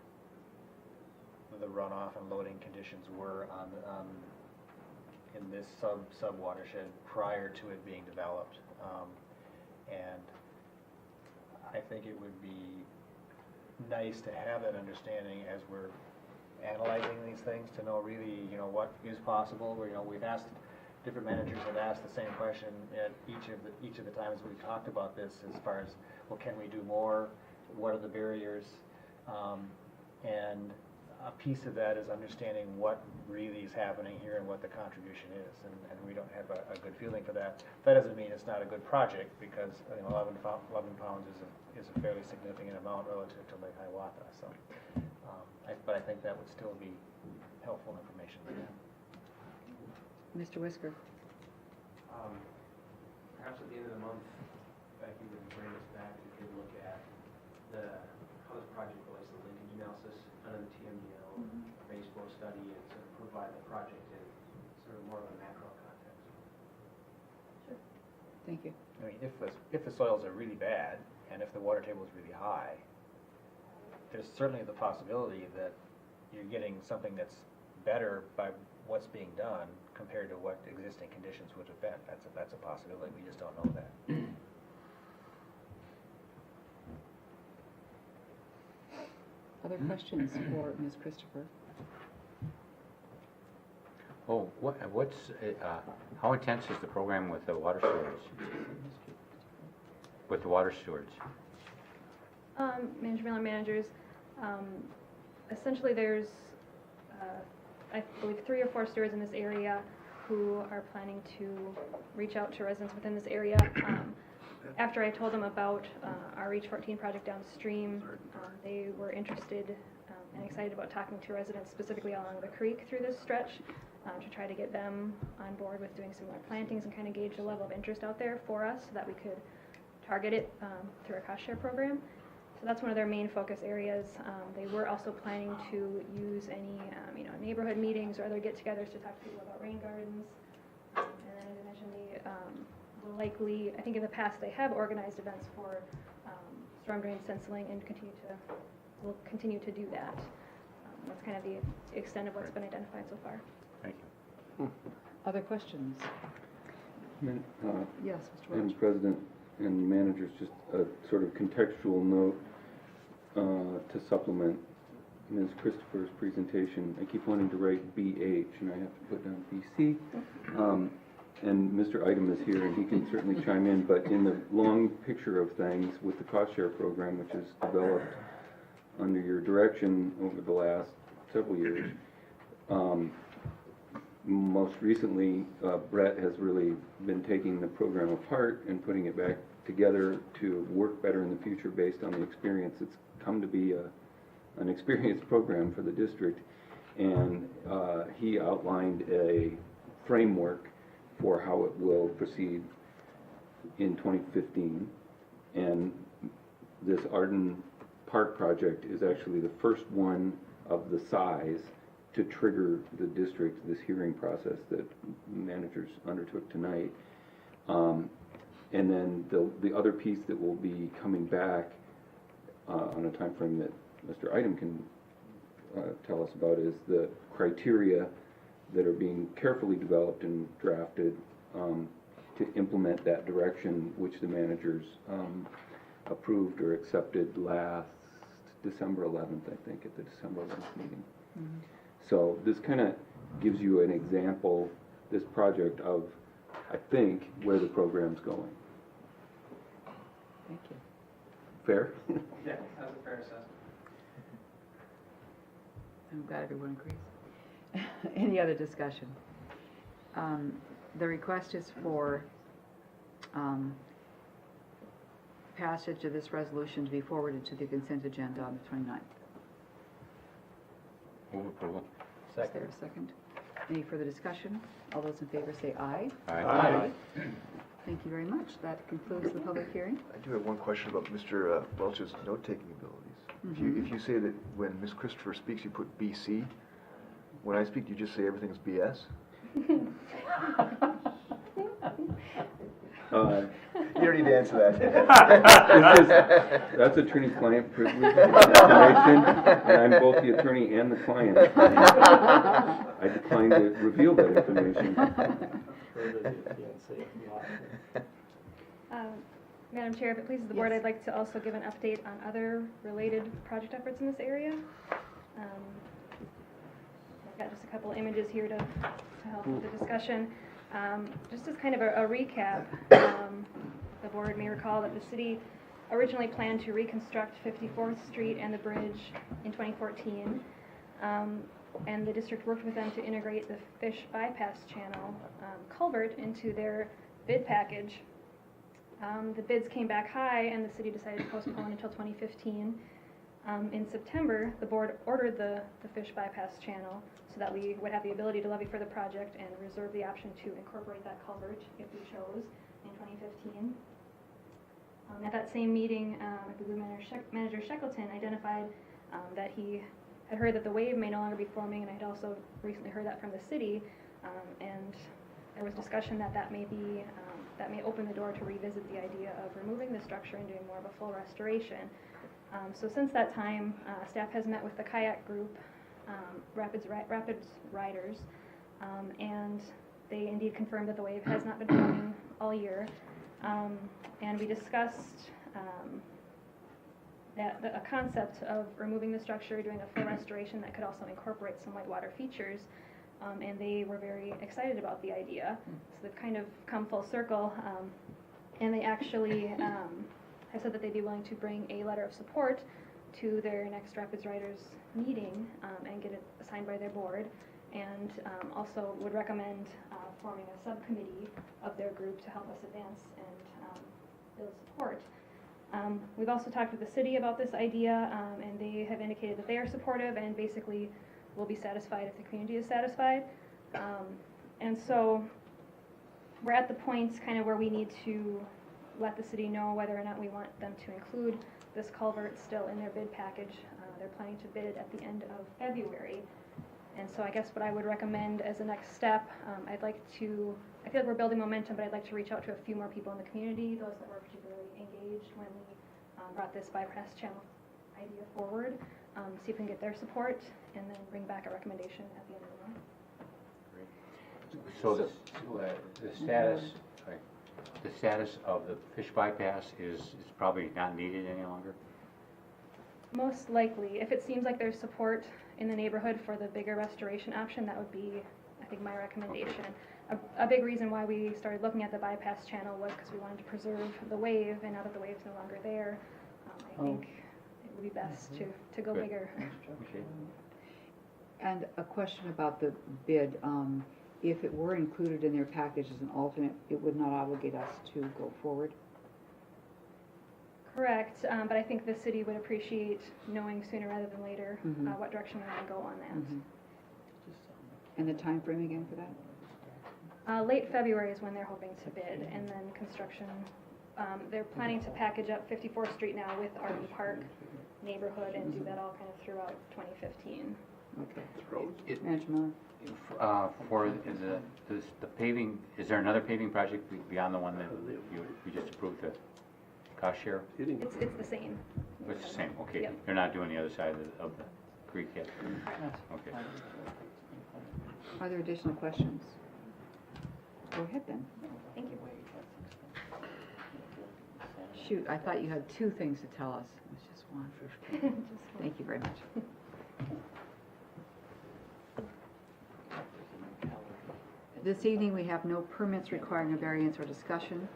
the runoff and loading conditions were in this sub watershed prior to it being developed, and I think it would be nice to have that understanding as we're analyzing these things, to know really what is possible. We've asked, different managers have asked the same question at each of the times we've talked about this, as far as, well, can we do more? What are the barriers? And a piece of that is understanding what really is happening here and what the contribution is, and we don't have a good feeling for that. That doesn't mean it's not a good project, because 11 pounds is a fairly significant amount relative to Lake Hiawatha. So, but I think that would still be helpful information. Mr. Whisker? Perhaps at the end of the month, Becky would bring us back to take a look at how this project relates to the linkage analysis under the TMDL baseball study, and sort of provide the project in sort of more of a macro context. Sure. Thank you. I mean, if the soils are really bad and if the water table is really high, there's certainly the possibility that you're getting something that's better by what's being done compared to what existing conditions would have been. That's a possibility. We just don't know that. Other questions for Ms. Christopher? Oh, how intense is the program with the water stewards? With the water stewards? Managers, essentially there's, I believe 3 or 4 stores in this area who are planning to reach out to residents within this area. After I told them about our Reach 14 project downstream, they were interested and excited about talking to residents specifically along the creek through this stretch to try to get them on board with doing similar plantings and kind of gauge the level of interest out there for us so that we could target it through a cost share program. So that's one of their main focus areas. They were also planning to use any neighborhood meetings or other get-togethers to talk to people about rain gardens. And then as I mentioned, they will likely, I think in the past they have organized events for storm drain stenciling and will continue to do that. That's kind of the extent of what's been identified so far. Thank you. Other questions? Yes, Mr. Madam Welch. President and managers, just a sort of contextual note to supplement Ms. Christopher's presentation. I keep wanting to write BH, and I have to put down BC. And Mr. Item is here, and he can certainly chime in, but in the long picture of things with the cost share program, which is developed under your direction over the last several years, most recently, Brett has really been taking the program apart and putting it back together to work better in the future based on the experience. It's come to be an experienced program for the district, and he outlined a framework for how it will proceed in 2015. And this Arden Park project is actually the first one of the size to trigger the district, this hearing process that managers undertook tonight. And then the other piece that will be coming back on a time frame that Mr. Item can tell us about is the criteria that are being carefully developed and drafted to implement that direction, which the managers approved or accepted last December 11th, I think, at the December 11th meeting. Mm-hmm. So this kind of gives you an example, this project, of, I think, where the program's going. Thank you. Fair? Yeah, that's a fair assessment. I'm glad everyone agrees. Any other discussion? The request is for passage of this resolution to be forwarded to the consent agenda on the 29th. Move approval. Is there a second? Any further discussion? All those in favor say aye. Aye. Thank you very much. That concludes the public hearing. I do have one question about Mr. Welch's note-taking abilities. If you say that when Ms. Christopher speaks, you put BC, when I speak, you just say everything's BS? You don't need to answer that. That's attorney-client privilege information, and I'm both the attorney and the client. I decline to reveal that information. Madam Chair, if it pleases the board, I'd like to also give an update on other related project efforts in this area. I've got just a couple images here to help with the discussion. Just as kind of a recap, the board may recall that the city originally planned to reconstruct 54th Street and the bridge in 2014. And the district worked with them to integrate the Fish Bypass Channel culvert into their bid package. The bids came back high, and the city decided to postpone until 2015. In September, the board ordered the Fish Bypass Channel so that we would have the ability to levy for the project and reserve the option to incorporate that culvert if we chose in 2015. At that same meeting, I believe Manager Shackleton identified that he had heard that the wave may no longer be forming, and I had also recently heard that from the city, and there was discussion that may open the door to revisit the idea of removing the structure and doing more of a full restoration. So since that time, staff has met with the kayak group, Rapids Riders, and they indeed confirmed that the wave has not been forming all year. And we discussed a concept of removing the structure, doing a full restoration that could also incorporate some whitewater features, and they were very excited about the idea. So they've kind of come full circle, and they actually have said that they'd be willing to bring a letter of support to their next Rapids Riders meeting and get it signed by their board, and also would recommend forming a subcommittee of their group to help us advance and build support. We've also talked with the city about this idea, and they have indicated that they are supportive and basically will be satisfied if the community is satisfied. And so we're at the point kind of where we need to let the city know whether or not we want them to include this culvert still in their bid package. They're planning to bid it at the end of February. And so I guess what I would recommend as a next step, I feel like we're building momentum, but I'd like to reach out to a few more people in the community, those that were particularly engaged when we brought this bypass channel idea forward, see if we can get their support, and then bring back a recommendation at the end of the month. So the status of the fish bypass is probably not needed any longer? Most likely, if it seems like there's support in the neighborhood for the bigger restoration option, that would be, I think, my recommendation. A big reason why we started looking at the bypass channel was because we wanted to preserve the wave, and now that the wave's no longer there, I think it would be best to go Good. bigger. Okay. And a question about the bid. If it were included in their package as an alternate, it would not obligate us to go forward? Correct, but I think the city would appreciate knowing sooner rather than later Mhm. what direction we want to go on that. Mhm. And the time frame again for that? Late February is when they're hoping to bid, and then construction, they're planning to package up 54th Street now with RV Park neighborhood and do that all kind of throughout 2015. Okay. Manager Miller? For the paving, is there another paving project beyond the one that you just approved, the cost share? It's the same. It's the same, okay. Yep. They're not doing the other side of the creek yet? Okay. Are there additional questions? Go ahead then. Thank you. Shoot, I thought you had two things to tell us. It was just one. Just one. Thank you very much. This evening, we have no permits requiring a variance or discussion.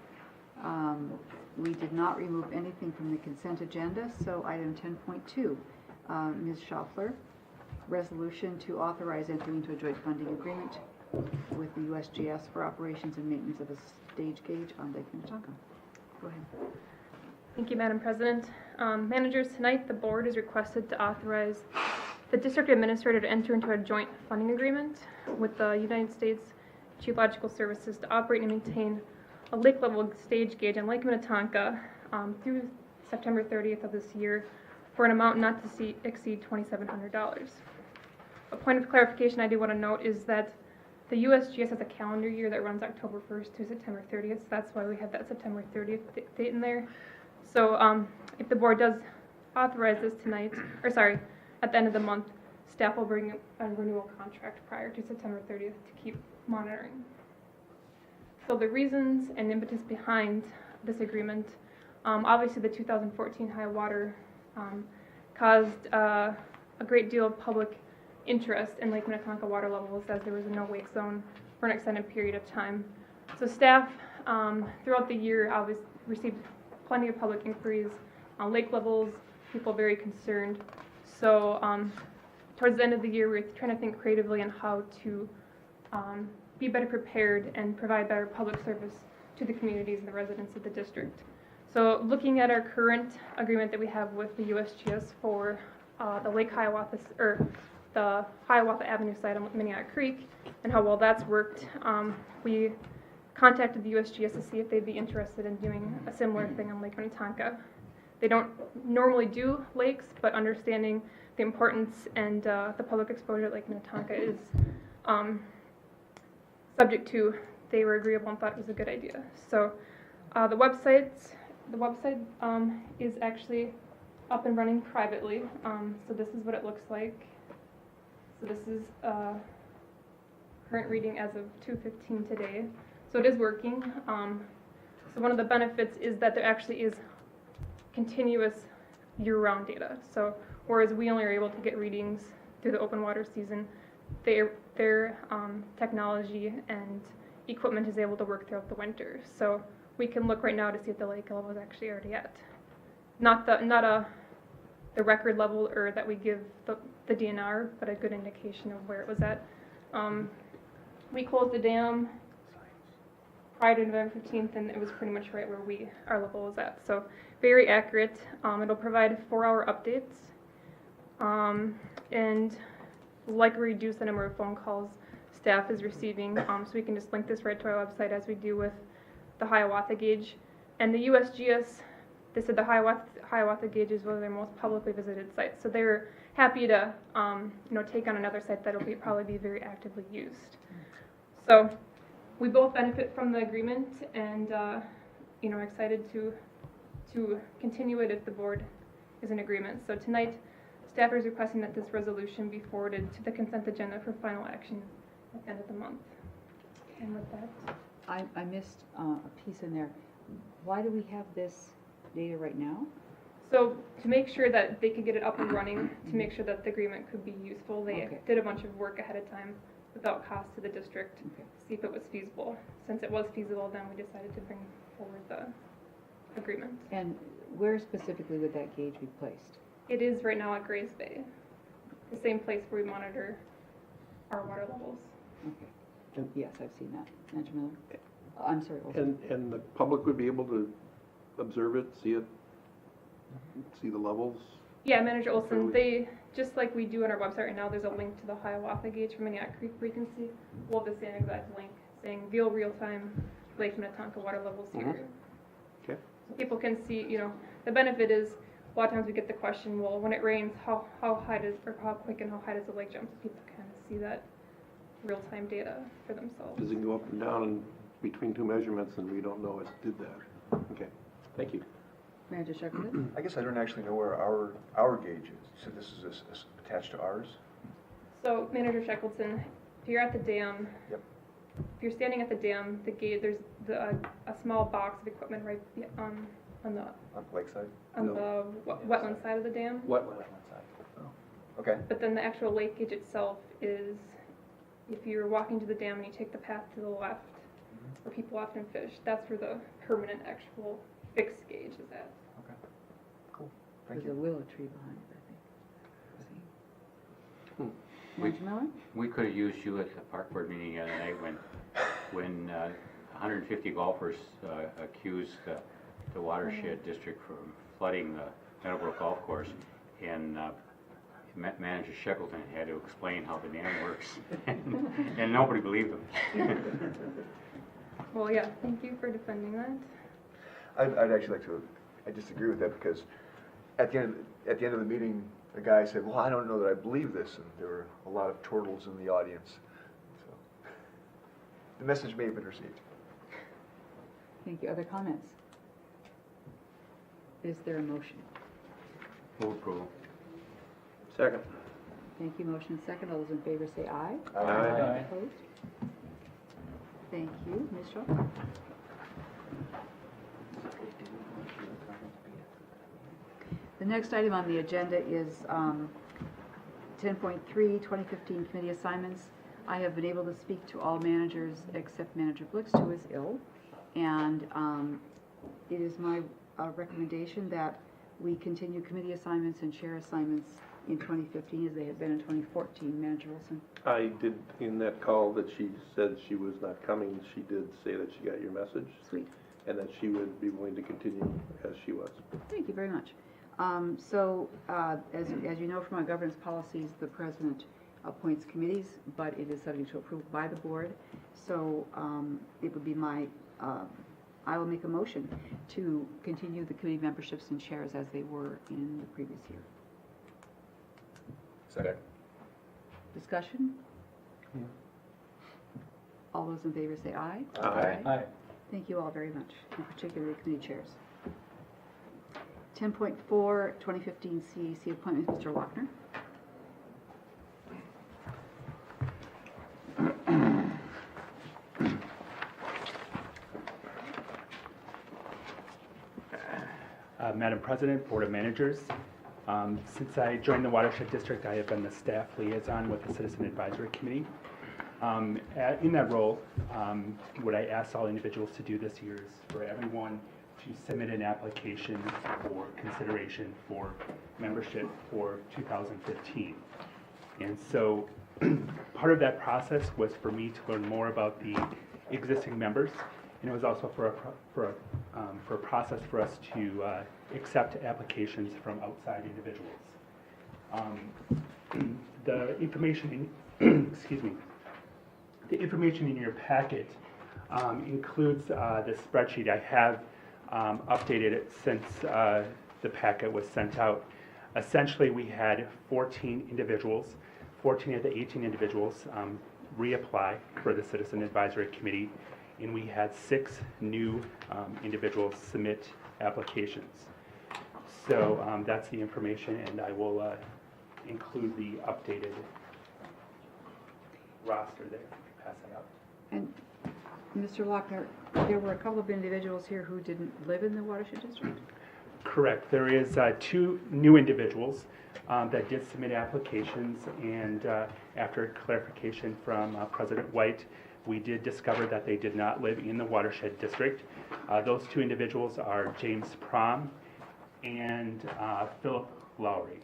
We did not remove anything from the consent agenda, so item 10.2, Ms. Schaffler, resolution to authorize entering into a joint funding agreement with the USGS for operations and maintenance of a stage gauge on Lake Minnetonka. Go ahead. Thank you, Madam President. Managers, tonight the board is requested to authorize the district administrator to enter into a joint funding agreement with the United States Geological Services to operate and maintain a lake-level stage gauge on Lake Minnetonka through September 30th of this year for an amount not to exceed $2,700. A point of clarification I do want to note is that the USGS has a calendar year that runs October 1st to September 30th, so that's why we have that September 30th date in there. So if the board does authorize this tonight, or sorry, at the end of the month, staff will bring a renewal contract prior to September 30th to keep monitoring. So the reasons and impetus behind this agreement, obviously the 2014 high water caused a great deal of public interest in Lake Minnetonka water levels as there was a no-wake zone for an extended period of time. So staff throughout the year obviously received plenty of public inquiries on lake levels, people very concerned. So towards the end of the year, we were trying to think creatively on how to be better prepared and provide better public service to the communities and the residents of the district. So looking at our current agreement that we have with the USGS for the Lake Hiawatha, or the Hiawatha Avenue site on Minnetonka Creek, and how well that's worked, we contacted the USGS to see if they'd be interested in doing a similar thing on Lake Minnetonka. They don't normally do lakes, but understanding the importance and the public exposure at Lake Minnetonka is subject to, they were agreeable and thought it was a good idea. So the website is actually up and running privately. So this is what it looks like. So this is current reading as of 2:15 today. So it is working. So one of the benefits is that there actually is continuous year-round data. So whereas we only are able to get readings through the open water season, their technology and equipment is able to work throughout the winter. So we can look right now to see if the lake level is actually already at not the record level or that we give the DNR, but a good indication of where it was at. We closed the dam prior to November 15th, and it was pretty much right where our level was at. So very accurate. It'll provide 4-hour updates, and likely reduce the number of phone calls staff is receiving. So we can just link this right to our website as we do with the Hiawatha gauge. And the USGS, they said the Hiawatha gauge is one of their most publicly visited sites. So they're happy to take on another site that'll probably be very actively used. So we both benefit from the agreement, and excited to continue it if the board is in agreement. So tonight, staff is requesting that this resolution be forwarded to the consent agenda for final action at the end of the month. And with that, I missed a piece in there. Why do we have this data right now? so to make sure that they could get it up and running, to make sure that the agreement could be useful, they Okay. did a bunch of work ahead of time without cost to the district, Okay. see if it was feasible. Since it was feasible, then we decided to bring forward the agreement. And where specifically would that gauge be placed? It is right now at Grays Bay, the same place where we monitor our water levels. Okay. Yes, I've seen that. Manager Miller? I'm sorry, Olson. And the public would be able to observe it, see it, see the levels? Yeah, Manager Olson, they, just like we do on our website right now, there's a link to the Hiawatha gauge from Maniac Creek where you can see. We'll have the same exact link saying view real-time Lake Minnetonka water levels here. Okay. So people can see, the benefit is a lot of times we get the question, well, when it rains, how high does, or how quick and how high does the lake jump? So people kind of see that real-time data for themselves. Does it go up and down and between two measurements and we don't know it did that? Okay, thank you. Manager Shackleton? I guess I don't actually know where our gauge is. So this is attached to ours? So Manager Shackleton, if you're at the dam, Yep. if you're standing at the dam, the gate, there's a small box of equipment right on the On Lakeside? wetland side of the dam. What? Okay. But then the actual lake gauge itself is, if you're walking to the dam and you take the path to the left, where people often fish, that's where the permanent actual fixed gauge is at. Okay. Cool. Thank There's a you. willow tree behind it, I think. Manager Miller? We could have used you at the park board meeting the other night when 150 golfers accused the watershed district from flooding the Meadowbrook Golf Course, and Manager Shackleton had to explain how the dam works, and nobody believed him. Well, yeah, thank you for defending that. I'd actually like to, I disagree with that because at the end of the meeting, the guy said, well, I don't know that I believe this, and there were a lot of turtles in the audience. So the message may have been received. Thank you. Other comments? Is there a motion? Move approval. Second. Thank you. Motion second. All those in favor say aye. Aye. Opposed? Thank you. Ms. Shaw? The next item on the agenda is 10.3, 2015 committee assignments. I have been able to speak to all managers except Manager Blixt, who is ill. And it is my recommendation that we continue committee assignments and chair assignments in 2015 as they have been in 2014. Manager Wilson? I did, in that call that she said she was not coming, she did say that she got your message. Sweet. And that she would be willing to continue as she was. Thank you very much. As you know from our governance policies, the president appoints committees, but it is subject to approval by the board. So it would be I will make a motion to continue the committee memberships and chairs as they were in the previous year. Second. Discussion? All those in favor say aye. Aye. Aye. Thank you all very much, and particularly the committee chairs. 10.4, 2015 CAC appointments, Mr. Lochner. Madam President, Board of Managers, since I joined the Watershed District, I have been the staff liaison with the Citizen Advisory Committee. In that role, what I asked all individuals to do this year is for everyone to submit an application for consideration for membership for 2015. And so part of that process was for me to learn more about the existing members, and it was also for a process for us to accept applications from outside individuals. The information in, excuse me, the information in your packet includes the spreadsheet. I have updated it since the packet was sent out. Essentially, we had 14 individuals, 14 of the 18 individuals reapply for the Citizen Advisory Committee, and we had 6 new individuals submit applications. So that's the information, and I will include the updated roster there. Pass it out. And Mr. Lochner, there were a couple of individuals here who didn't live in the watershed district? Correct. There is 2 new individuals that did submit applications, and after clarification from President White, we did discover that they did not live in the watershed district. Those 2 individuals are James Prom and Philip Lowry.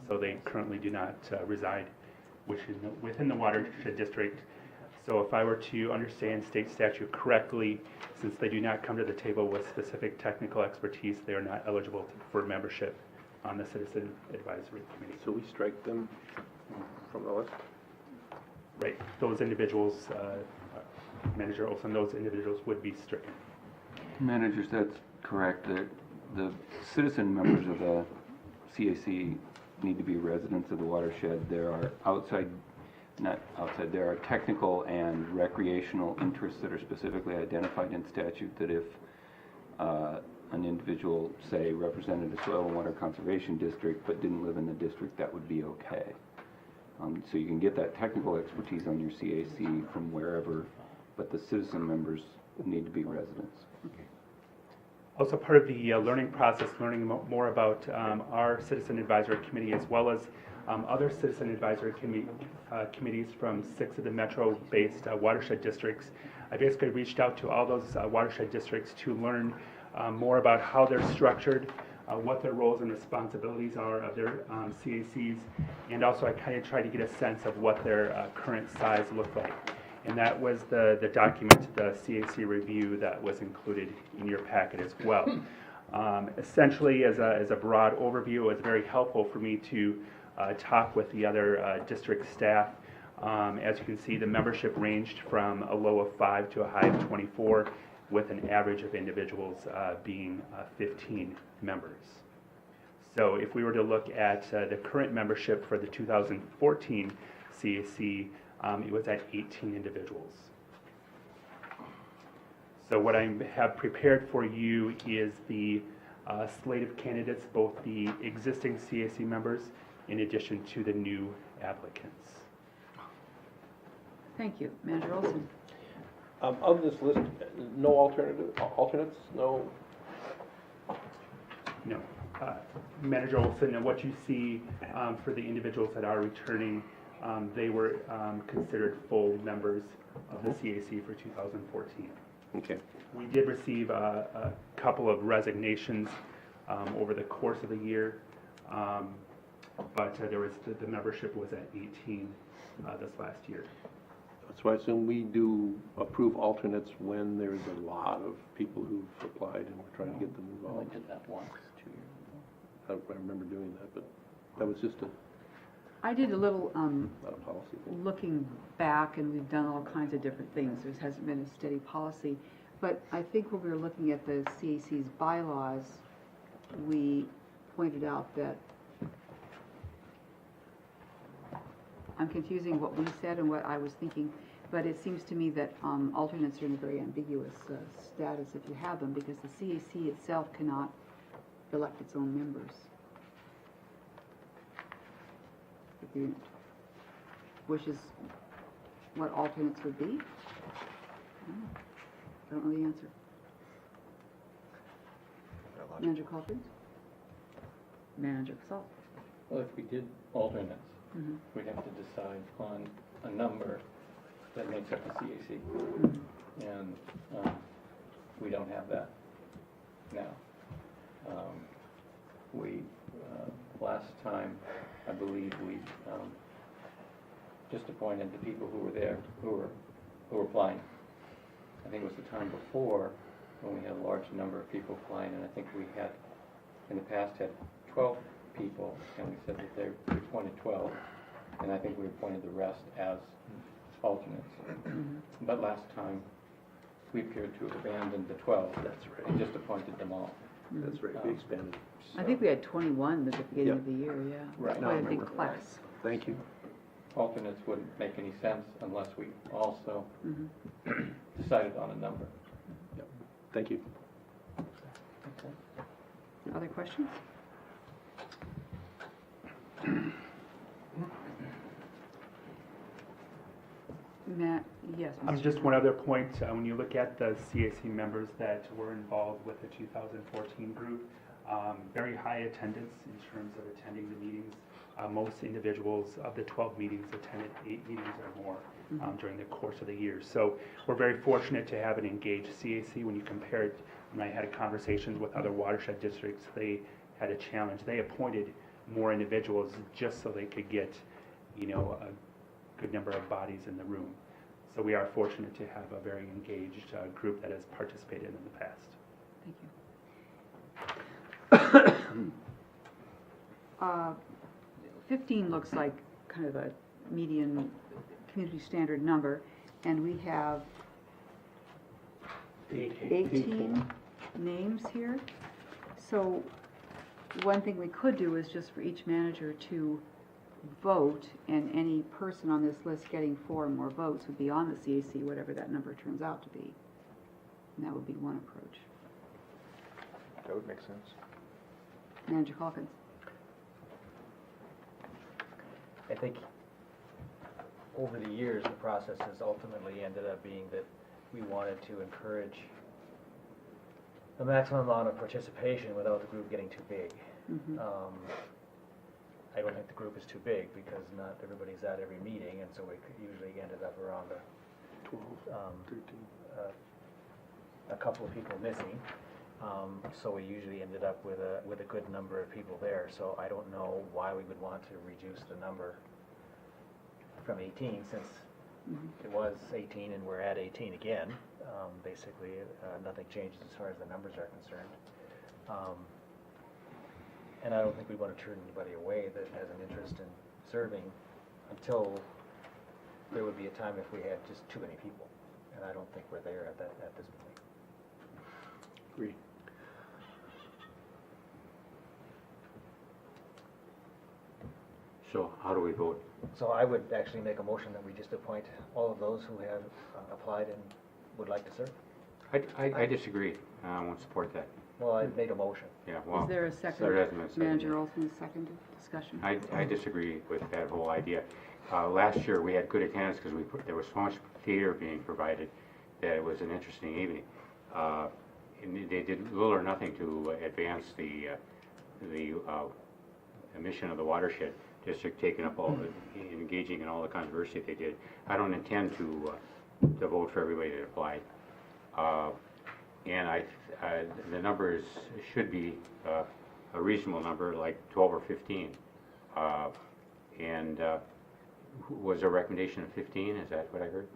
So they currently do not reside within the watershed district. So if I were to understand state statute correctly, since they do not come to the table with specific technical expertise, they are not eligible for membership on the Citizen Advisory Committee. So we strike them from the list? Right, those individuals, Manager Olson, those individuals would be stricken. Managers, that's correct. The citizen members of the CAC need to be residents of the watershed. There are there are technical and recreational interests that are specifically identified in statute that if an individual, say, represented a soil and water conservation district but didn't live in the district, that would be okay. So you can get that technical expertise on your CAC from wherever, but the citizen members need to be residents. Also part of the learning process, learning more about our Citizen Advisory Committee as well as other Citizen Advisory committees from 6 of the metro-based watershed districts. I basically reached out to all those watershed districts to learn more about how they're structured, what their roles and responsibilities are of their CACs, and also I kind of tried to get a sense of what their current size looked like. And that was the document, the CAC review that was included in your packet as well. Essentially, as a broad overview, it was very helpful for me to talk with the other district staff. As you can see, the membership ranged from a low of 5 to a high of 24, with an average of individuals being 15 members. So if we were to look at the current membership for the 2014 CAC, it was at 18 individuals. So what I have prepared for you is the slate of candidates, both the existing CAC members in addition to the new applicants. Thank you. Manager Olson? Of this list, no alternates, no? No. Manager Olson, and what you see for the individuals that are returning, they were considered full members of the CAC for 2014. Okay. We did receive a couple of resignations over the course of the year, but there was the membership was at 18 this last year. So I assume we do approve alternates when there's a lot of people who've applied and we're trying to get them I involved. did that once, 2 years ago. I remember doing that, but that was just I did a little not a policy thing. looking back, and we've done all kinds of different things. There hasn't been a steady policy. But I think when we were looking at the CAC's bylaws, we pointed out that I'm confusing what we said and what I was thinking, but it seems to me that alternates are in a very ambiguous status if you have them, because the CAC itself cannot elect its own members. Which is what alternates would be? I don't know the answer. Manager Calkins? Manager Casal? Well, if we did alternates, we'd have to decide on a number that makes up the CAC. And we don't have that. now. We, last time, I believe we just appointed the people who were there, who were applying. I think it was the time before when we had a large number of people applying, and I think we had, in the past, had 12 people, and we said that we appointed 12, and I think we appointed the rest as alternates. But last time, we appeared to have abandoned the 12. That's right. And just appointed them all. That's right, we expanded. I think we had 21 at the beginning of the year, yeah. Right. Now I Quite a big remember. class. Thank you. Alternates wouldn't make any sense unless we also decided on a number. Thank you. Other questions? Matt, yes. Mr. Just one other point, when you look at the CAC members that were involved with the 2014 group, very high attendance in terms of attending the meetings. Most individuals of the 12 meetings attended 8 meetings or more during the course of the year. So we're very fortunate to have an engaged CAC. When you compare it, when I had conversations with other watershed districts, they had a challenge. They appointed more individuals just so they could get, a good number of bodies in the room. So we are fortunate to have a very engaged group that has participated in the past. Thank you. 15 looks like kind of a median community standard number, and we have 18 names here. So one thing we could do is just for each manager to vote, and any person on this list getting 4 or more votes would be on the CAC, whatever that number turns out to be. And that would be one approach. That would make sense. Manager Calkins. I think over the years, the process has ultimately ended up being that we wanted to encourage the maximum amount of participation without the group getting too big. I don't think the group is too big because not everybody's at every meeting, and so we usually ended up around 12, 13. a couple of people missing. So we usually ended up with a good number of people there. So I don't know why we would want to reduce the number from 18, since it was 18 and we're at 18 again. Basically, nothing changes as far as the numbers are concerned. And I don't think we want to turn anybody away that has an interest in serving until there would be a time if we had just too many people. And I don't think we're there at this point. Agree. So how do we vote? So I would actually make a motion that we just appoint all of those who have applied and would like to serve. I disagree. I won't support that. Well, I made a motion. Yeah, well. Is there a second? there hasn't been a second Manager yet. Olson, second discussion. I disagree with that whole idea. Last year, we had good attendance because there was so much theater being provided that it was an interesting evening. And they did little or nothing to advance the mission of the watershed district, taking up all the, engaging in all the controversy that they did. I don't intend to vote for everybody that applied. And the numbers should be a reasonable number, like 12 or 15. Was there a recommendation of 15? Is that what I heard?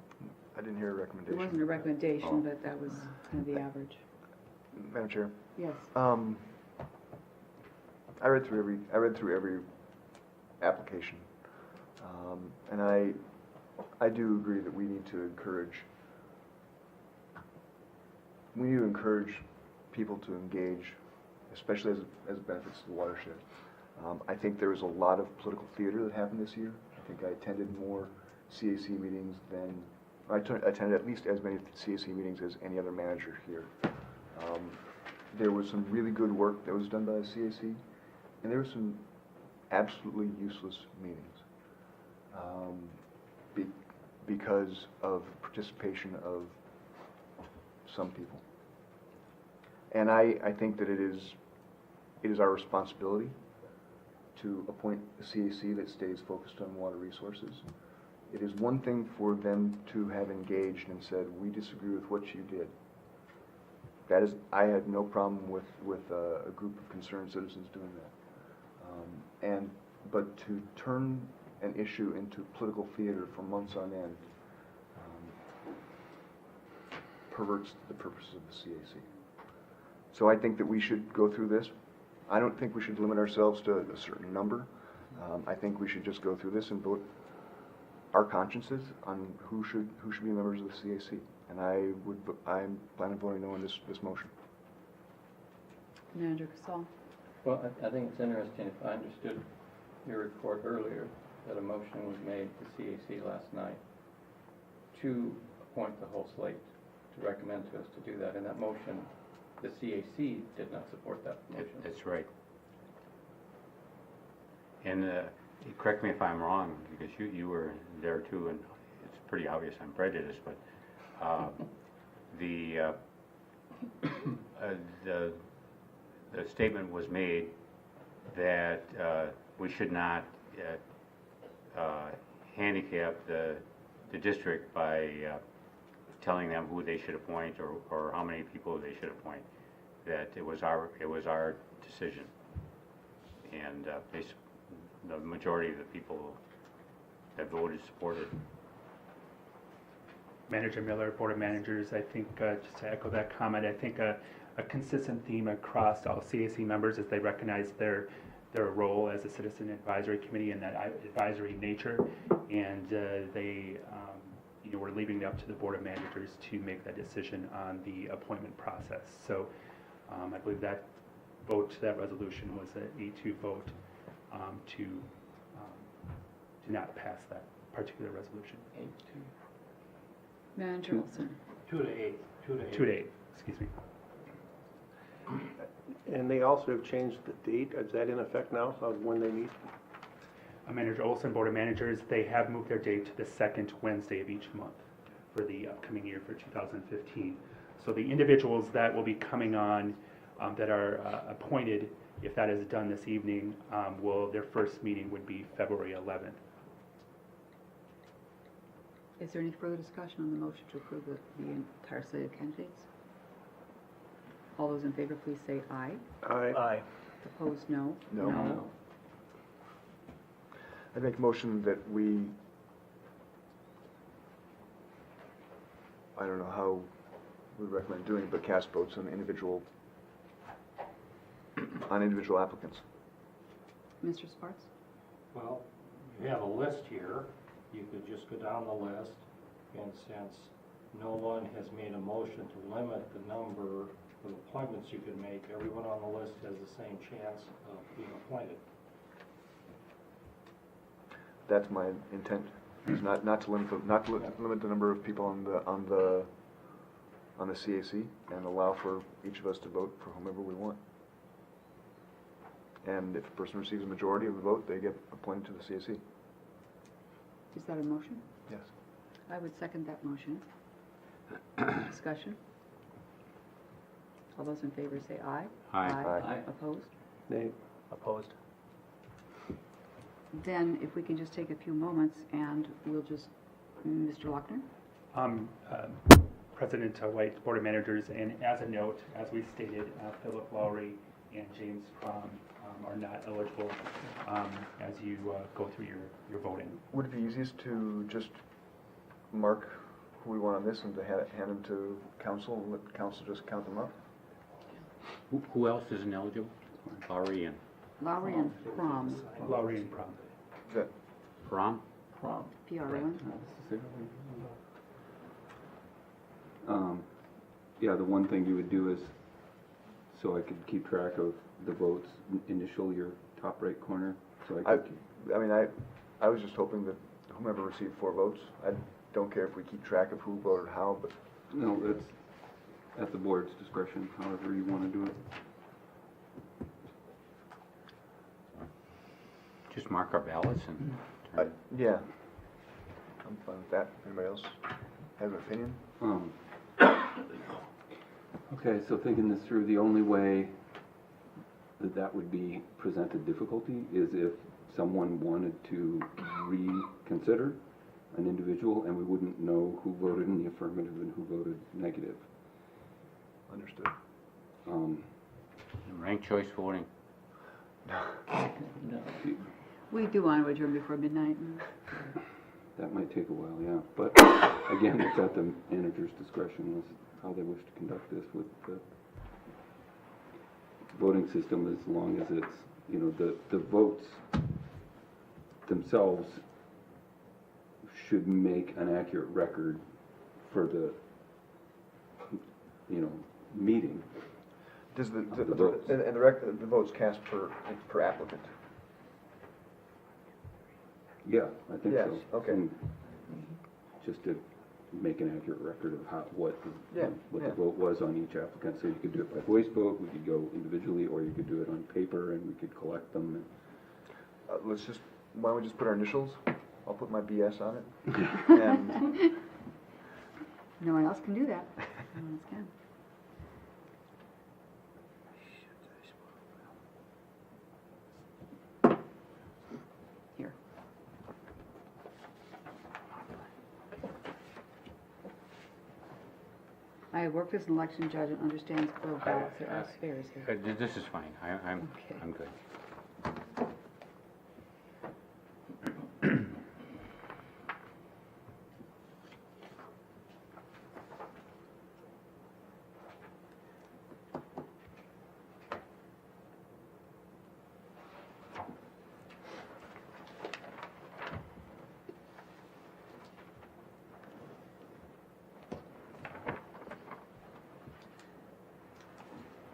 I didn't hear a It recommendation. wasn't a recommendation, Oh. but that was kind of the average. Madam Chair, Yes. I read through every application, and I do agree that we need to encourage people to engage, especially as it benefits the watershed. I think there was a lot of political theater that happened this year. I think I attended more CAC meetings than, I attended at least as many CAC meetings as any other manager here. There was some really good work that was done by the CAC, and there were some absolutely useless meetings because of participation of some people. And I think that it is our responsibility to appoint a CAC that stays focused on water resources. It is one thing for them to have engaged and said, we disagree with what you did. That is, I had no problem with a group of concerned citizens doing that. But to turn an issue into political theater for months on end perverts the purposes of the CAC. So I think that we should go through this. I don't think we should limit ourselves to a certain number. I think we should just go through this and vote our consciences on who should be members of the CAC. And I'm planning on voting no on this motion. Manager Casal? Well, I think it's interesting, if I understood your report earlier, that a motion was made to CAC last night to appoint the whole slate, to recommend to us to do that. In that motion, the CAC did not support that motion. That's right. And correct me if I'm wrong, because you were there too, and it's pretty obvious I'm prejudiced, but the statement was made that we should not handicap the district by telling them who they should appoint or how many people they should appoint. That it was our decision, and the majority of the people that voted supported. Manager Miller, Board of Managers, I think, just to echo that comment, I think a consistent theme across all CAC members is they recognize their role as a citizen advisory committee and that advisory nature, and they we're leaving it up to the Board of Managers to make that decision on the appointment process. So I believe that vote, that resolution was an 8-2 vote to not pass that particular resolution. 8-2. Manager Olson? 2 to 8. 2 to 8. 2 to 8, excuse me. And they also have changed the date. Is that in effect now of when they meet? Manager Olson, Board of Managers, they have moved their date to the second Wednesday of each month for the upcoming year for 2015. So the individuals that will be coming on that are appointed, if that is done this evening, their first meeting would be February 11th. Is there any further discussion on the motion to approve the entire slate of candidates? All those in favor, please say aye. Aye. Aye. Opposed, no? No. I make a motion that we, I don't know how we recommend doing it, but cast votes on individual applicants. Mr. Sparks? Well, you have a list here. You could just go down the list, and since no one has made a motion to limit the number of appointments you can make, everyone on the list has the same chance of being appointed. That's my intent, is not to limit the number of people on the CAC, and allow for each of us to vote for whomever we want. And if a person receives a majority of the vote, they get appointed to the CAC. Is that a motion? Yes. I would second that motion. Discussion? All those in favor say aye. Aye. Aye. Opposed? Nay. Opposed? Then if we can just take a few moments and we'll just, Mr. Lochner? President White, Board of Managers, and as a note, as we stated, Philip Lowry and James Crum are not eligible as you go through your voting. Would it be easiest to just mark who we want on this and to hand them to council and let council just count them up? Who else is ineligible? Lowry and Lowry and Crum, Lowry and Crum. Is that Prom? PRM. Yeah, the one thing you would do is, so I could keep track of the votes, initial your top right corner, so I could. I was just hoping that whomever received 4 votes, I don't care if we keep track of who voted how, but. No, that's at the board's discretion, however you want to do it. Just mark our ballots and Yeah. I'm fine with that. Anybody else have an opinion? Okay, so thinking this through, the only way that would be presented difficulty is if someone wanted to reconsider an individual and we wouldn't know who voted in the affirmative and who voted negative. Understood. Ranked choice voting. We do want to adjourn before midnight. That might take a while, yeah, but again, it's at the manager's discretion as how they wish to conduct this with the voting system, as long as it's, you know, the votes themselves should make an accurate record for the, you know, meeting. Does the votes. and the votes cast per applicant? Yeah, I think Yes, so. okay. And just to make an accurate record of what Yeah, the yeah. vote was on each applicant. So you could do it by voice vote, we could go individually, or you could do it on paper and we could collect them. Why don't we just put our initials? I'll put my BS on it. And No one else can do that. No one else can. Here. I have worked as an election judge and understands code ballots. There are spares here. This is fine. I'm good.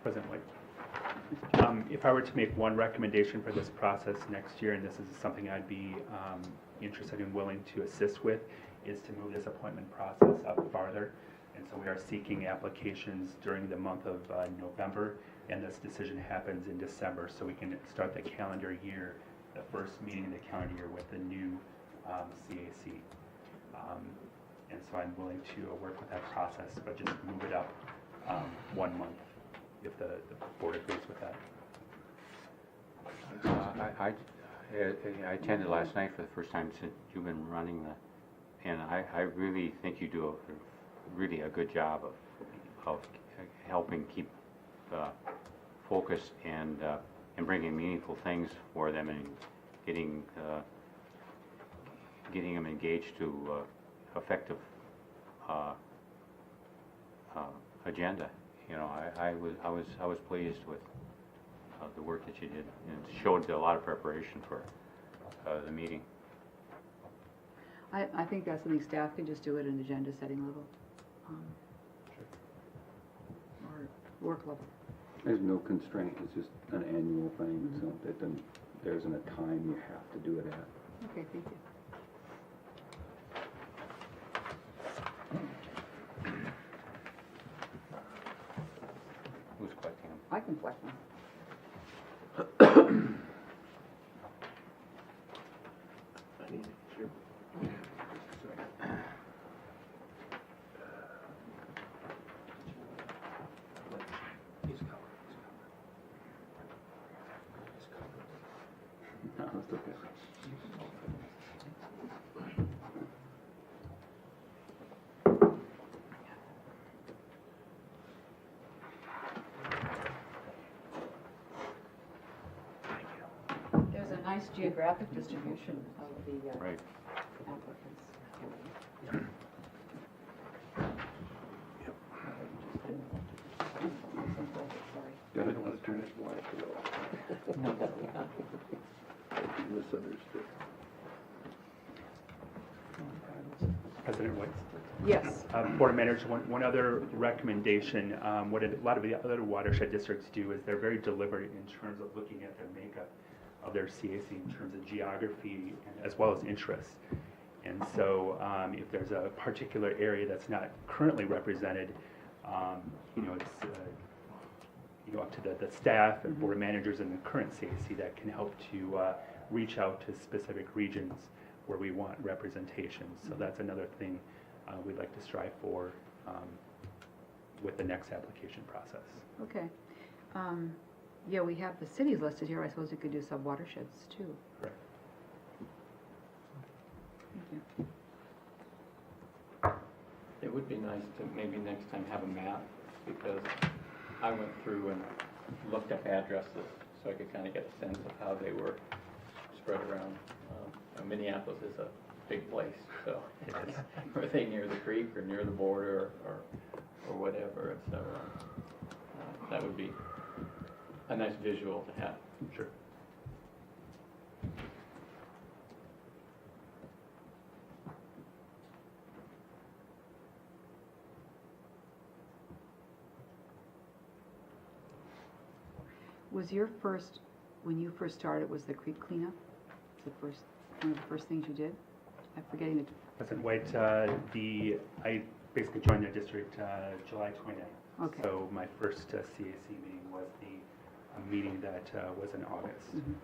President White. If I were to make one recommendation for this process next year, and this is something I'd be interested and willing to assist with, is to move this appointment process up farther. And so we are seeking applications during the month of November, and this decision happens in December, so we can start the calendar year, the first meeting of the calendar year with the new CAC. And so I'm willing to work with that process, but just move it up 1 month, if the board agrees with that. I attended last night for the first time since you've been running and I really think you do a good job of helping keep focus and bringing meaningful things for them and getting them engaged to effective agenda. You know, I was pleased with the work that you did, and it showed a lot of preparation for the meeting. I think that's something staff can just do at an agenda setting level. Or work level. There's no constraint, it's just an annual thing, so there isn't a time you have to do it at. Okay, thank you. Who's collecting them? I can collect them. No, it's okay. There's a nice geographic distribution of the Right. applicants. Got I it? don't want to turn it blank at all. Misunderstood. President White. Yes. Board Manager, one other recommendation, what a lot of the other watershed districts do is they're very deliberate in terms of looking at their makeup of their CAC in terms of geography as well as interests. And so if there's a particular area that's not currently represented, it's up to the staff and board managers in the current CAC that can help to reach out to specific regions where we want representation. So that's another thing we'd like to strive for with the next application process. Okay. Yeah, we have the cities listed here. I suppose we could do sub-watersheds too. Correct. Thank you. It would be nice to maybe next time have a map, because I went through and looked up addresses so I could kind of get a sense of how they were spread around. Minneapolis is a big place, so were they near the creek or near the border or whatever? So that would be a nice visual to have. Sure. Was your first, when you first started, was the creek cleanup? Was one of the first things you did? I'm forgetting the. President White, I basically joined the district July 29th. Okay. So my first CAC meeting was the meeting that was in August. Mhm.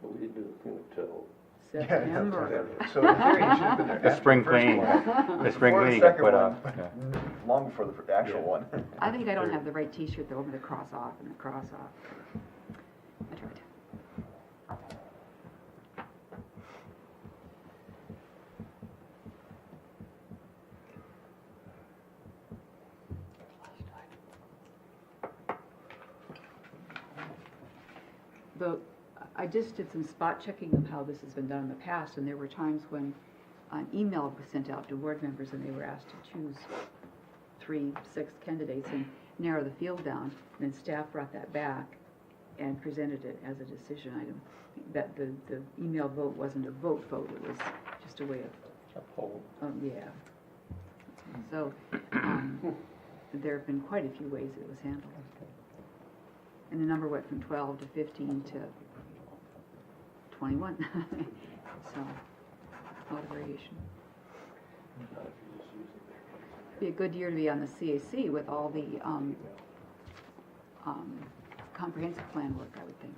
But we didn't do the cleanup till September. So in theory, you should have been there. The after spring first cleaning, one. the spring Before cleaning the got second put one, off. but Yeah. long before the actual one. I think I don't have the right T-shirt though, with the cross off and the cross off. I tried. I just did some spot checking of how this has been done in the past, and there were times when an email was sent out to board members and they were asked to choose 3, 6 candidates and narrow the field down, and then staff brought that back and presented it as a decision item. That the email vote wasn't a vote, it was just a way of, A poll. yeah. So, there have been quite a few ways it was handled. And the number went from 12 to 15 to 21. So, a lot of variation. Be a good year to be on the CAC with all the comprehensive plan work, I would think.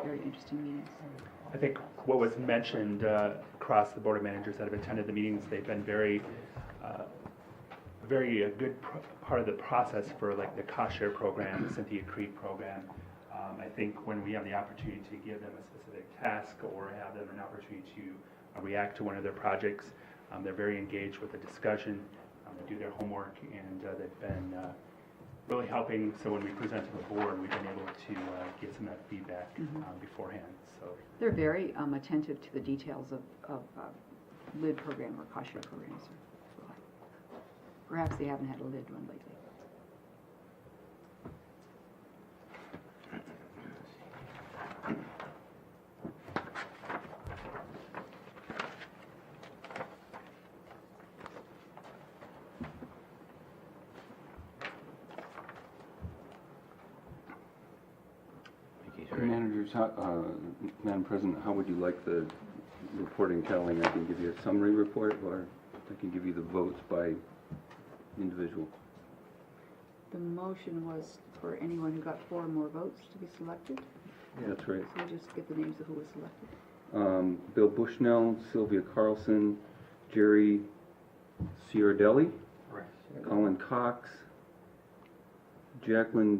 Very interesting meetings. I think what was mentioned across the board of managers that have attended the meetings, they've been very a good part of the process for like the cost share program, the Cynthia Creek program. I think when we have the opportunity to give them a specific task or have them an opportunity to react to one of their projects, they're very engaged with the discussion. They do their homework, and they've been really helping. So when we present to the board, we've been able to get some of that feedback beforehand. So They're very attentive to the details of LID program or cost share programs. Perhaps they haven't had a LID one lately. Managers, Madam President, how would you like the reporting telling? I can give you a summary report, or I can give you the votes by individual. The motion was for anyone who got 4 or more votes to be selected. That's right. So we just get the names of who was selected. Bill Bushnell, Sylvia Carlson, Jerry Ciardelli, Colin Cox, Jacqueline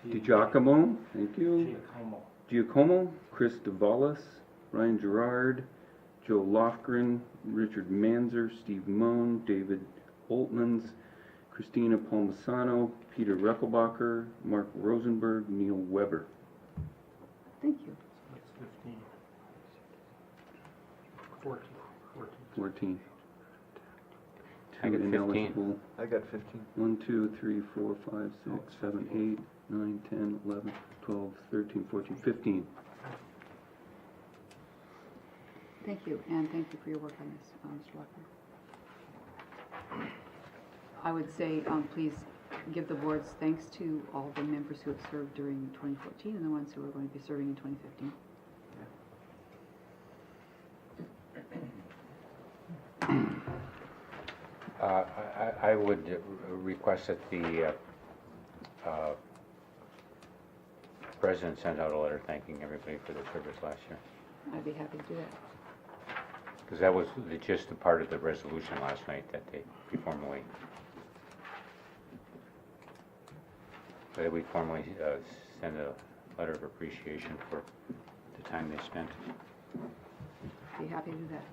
DiGiacomo, thank you. Giacomo, Chris DeValis, Ryan Gerard, Joe Lofgren, Richard Manzer, Steve Moan, David Oltmans, Christina Palmisano, Peter Rechelbacher, Mark Rosenberg, Neil Weber. Thank you. That's 15. 14. 14. I got 15. Ineligible. I got 15. 1, 2, 3, 4, 5, 6, 7, 8, 9, 10, 11, 12, 13, 14, 15. Thank you, and thank you for your work on this, Mr. Lochner. I would say, please give the board's thanks to all the members who have served during 2014 and the ones who are going to be serving in 2015. I would request that the president send out a letter thanking everybody for their service last year. I'd be happy to do that. Because that was just a part of the resolution last night that we formally send a letter of appreciation for the time they spent. Be happy to do that.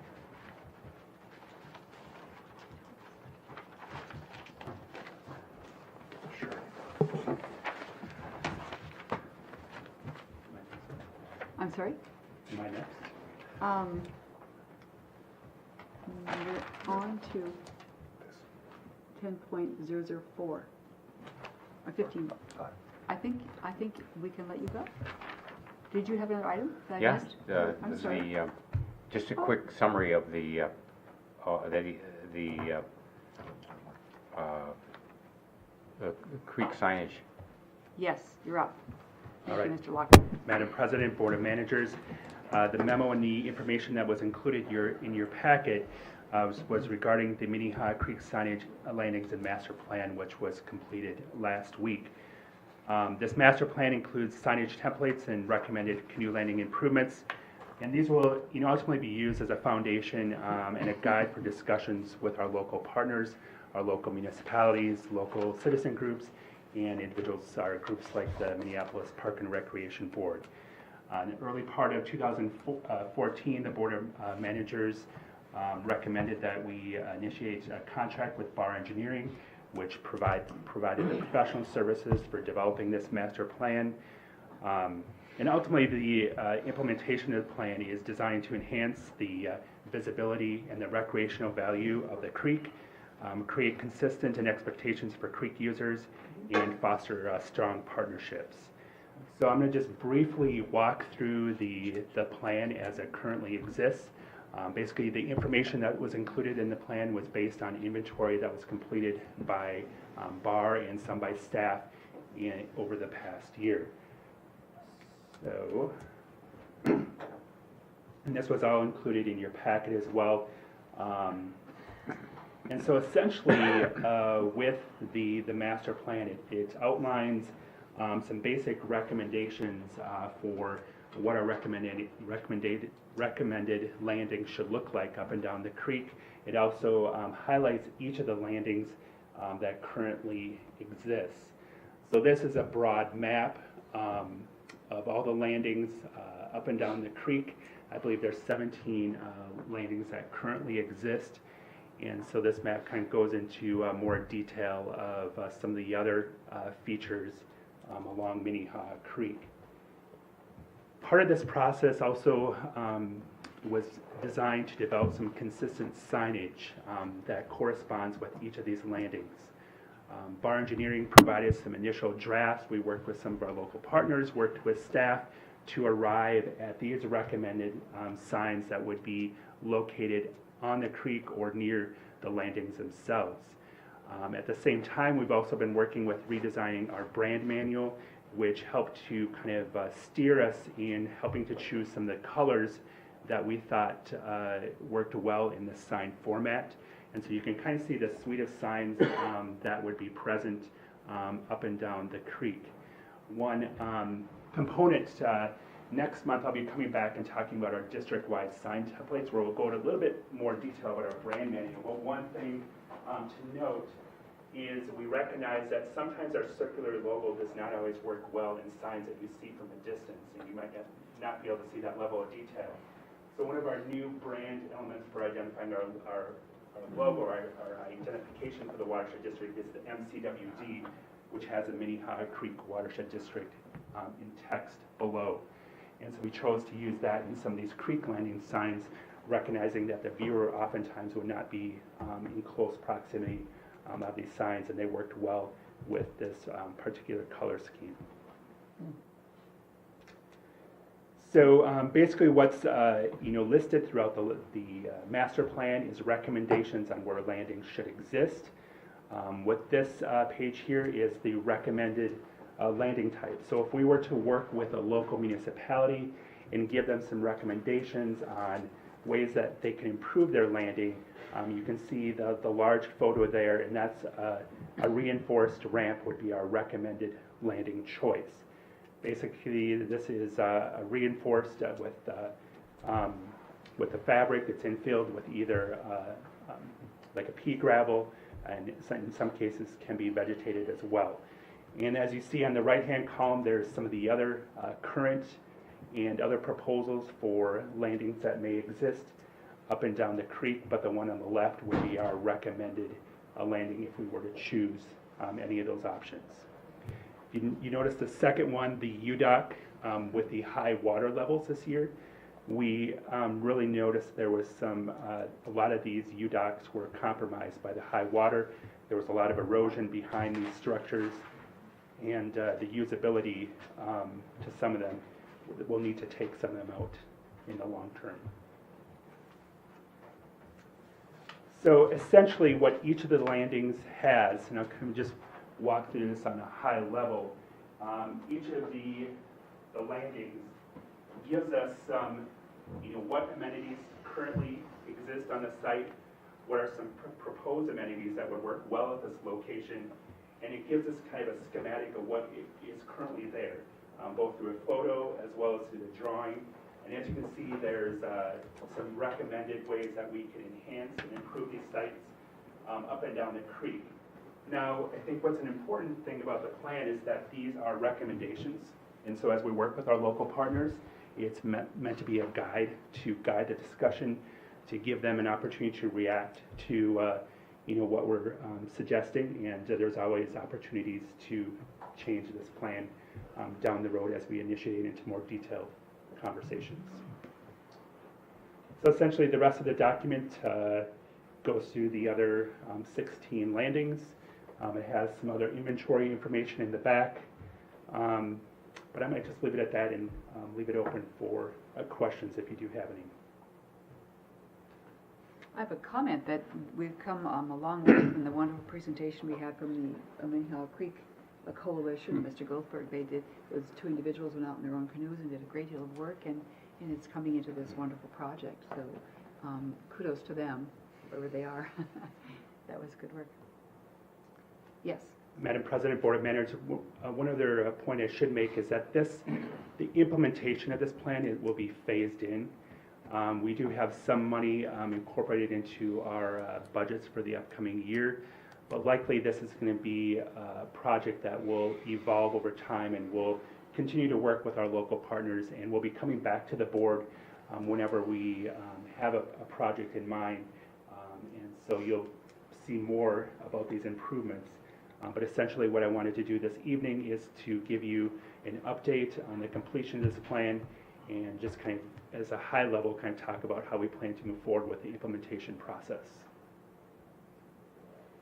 I'm sorry? Am I next? We're on to 10.004, or 15. I think we can let you go. Did you have another item that I Yeah, missed? I'm sorry. just a quick summary of the creek signage. Yes, you're up. All Thank you, right. Mr. Lockwood. Madam President, Board of Managers, the memo and the information that was included in your packet was regarding the Minnehaha Creek signage landings and master plan, which was completed last week. This master plan includes signage templates and recommended canoe landing improvements, and these will ultimately be used as a foundation and a guide for discussions with our local partners, our local municipalities, local citizen groups, and individuals, our groups like the Minneapolis Park and Recreation Board. In the early part of 2014, the Board of Managers recommended that we initiate a contract with Bar Engineering, which provided the professional services for developing this master plan. And ultimately, the implementation of the plan is designed to enhance the visibility and the recreational value of the creek, create consistent and expectations for creek users, and foster strong partnerships. So I'm going to just briefly walk through the plan as it currently exists. Basically, the information that was included in the plan was based on inventory that was completed by BAR and some by staff over the past year. So, and this was all included in your packet as well. And so essentially, with the master plan, it outlines some basic recommendations for what our recommended landing should look like up and down the creek. It also highlights each of the landings that currently exists. So this is a broad map of all the landings up and down the creek. I believe there's 17 landings that currently exist. And so this map kind of goes into more detail of some of the other features along Minnehaha Creek. Part of this process also was designed to develop some consistent signage that corresponds with each of these landings. Bar Engineering provided some initial drafts. We worked with some of our local partners, worked with staff to arrive at these recommended signs that would be located on the creek or near the landings themselves. At the same time, we've also been working with redesigning our brand manual, which helped to kind of steer us in helping to choose some of the colors that we thought worked well in the sign format. And so you can kind of see the suite of signs that would be present up and down the creek. One component, next month I'll be coming back and talking about our district-wide sign templates, where we'll go into a little bit more detail about our brand manual. But one thing to note is we recognize that sometimes our circular logo does not always work well in signs that you see from a distance, and you might not be able to see that level of detail. So one of our new brand elements for identifying our logo, our identification for the watershed district, is the MCWD, which has a Minnehaha Creek Watershed District in text below. And so we chose to use that in some of these creek landing signs, recognizing that the viewer oftentimes would not be in close proximity of these signs, and they worked well with this particular color scheme. So basically what's listed throughout the master plan is recommendations on where landings should exist. What this page here is the recommended landing type. So if we were to work with a local municipality and give them some recommendations on ways that they can improve their landing, you can see the large photo there, and that's a reinforced ramp would be our recommended landing choice. Basically, this is reinforced with the fabric. It's infilled with either like a pea gravel, and in some cases can be vegetated as well. And as you see on the right-hand column, there's some of the other current and other proposals for landings that may exist up and down the creek, but the one on the left would be our recommended landing if we were to choose any of those options. You notice the second one, the UDOC with the high water levels this year, we really noticed there was a lot of these UDOCs were compromised by the high water. There was a lot of erosion behind these structures, and the usability to some of them, we'll need to take some of them out in the long term. So essentially what each of the landings has, and I'll kind of just walk through this on a high level, each of the landings gives us some, what amenities currently exist on the site, what are some proposed amenities that would work well at this location, and it gives us kind of a schematic of what is currently there, both through a photo as well as through the drawing. And as you can see, there's some recommended ways that we can enhance and improve these sites up and down the creek. Now, I think what's an important thing about the plan is that these are recommendations. And so as we work with our local partners, it's meant to be a guide to guide the discussion, to give them an opportunity to react to what we're suggesting. And there's always opportunities to change this plan down the road as we initiate into more detailed conversations. So essentially the rest of the document goes through the other 16 landings. It has some other inventory information in the back, but I might just leave it at that and leave it open for questions if you do have any. I have a comment that we've come a long way from the wonderful presentation we had from the Minnehaha Creek Coalition. Mr. Goldberg, those two individuals went out in their own canoes and did a great deal of work, and it's coming into this wonderful project. So kudos to them, wherever they are. That was good work. Yes. Madam President, Board of Managers, one other point I should make is that the implementation of this plan will be phased in. We do have some money incorporated into our budgets for the upcoming year, but likely this is going to be a project that will evolve over time, and we'll continue to work with our local partners, and we'll be coming back to the board whenever we have a project in mind, and so you'll see more about these improvements. But essentially what I wanted to do this evening is to give you an update on the completion of this plan, and just kind of as a high level kind of talk about how we plan to move forward with the implementation process.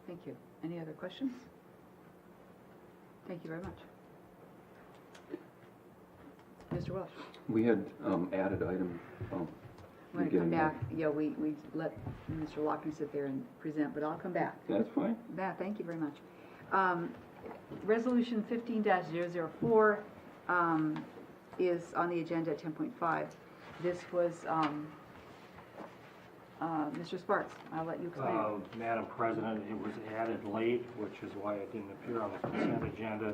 Thank you. Any other questions? Thank you very much. Mr. Welsh. We had added item. When I come back, yeah, we let Mr. Lockton sit there and present, but I'll come back. That's fine. Yeah, thank you very much. Resolution 15-004 is on the agenda at 10.5. This was Mr. Sparks. I'll let you explain. Madam President, it was added late, which is why it didn't appear on the consent agenda.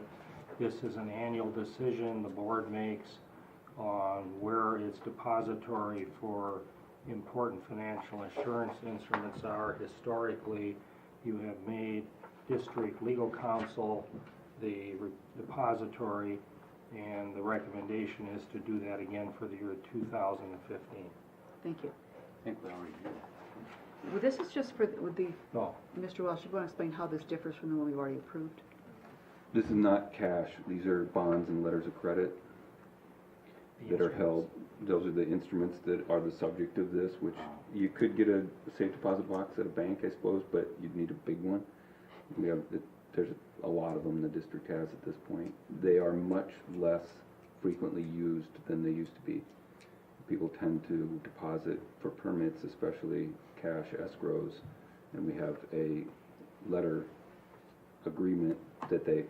This is an annual decision the board makes on where its depository for important financial assurance instruments are. Historically, you have made district legal counsel the depository, and the recommendation is to do that again for the year 2015. Thank you. I think we already did. Well, this is just for the, No. Mr. Welsh, you want to explain how this differs from the one we've already approved? This is not cash. These are bonds and letters of credit that are held. Those are the instruments that are the subject of this, which you could get a safe deposit box at a bank, I suppose, but you'd need a big one. There's a lot of them the district has at this point. They are much less frequently used than they used to be. People tend to deposit for permits, especially cash escrows, and we have a letter agreement that they,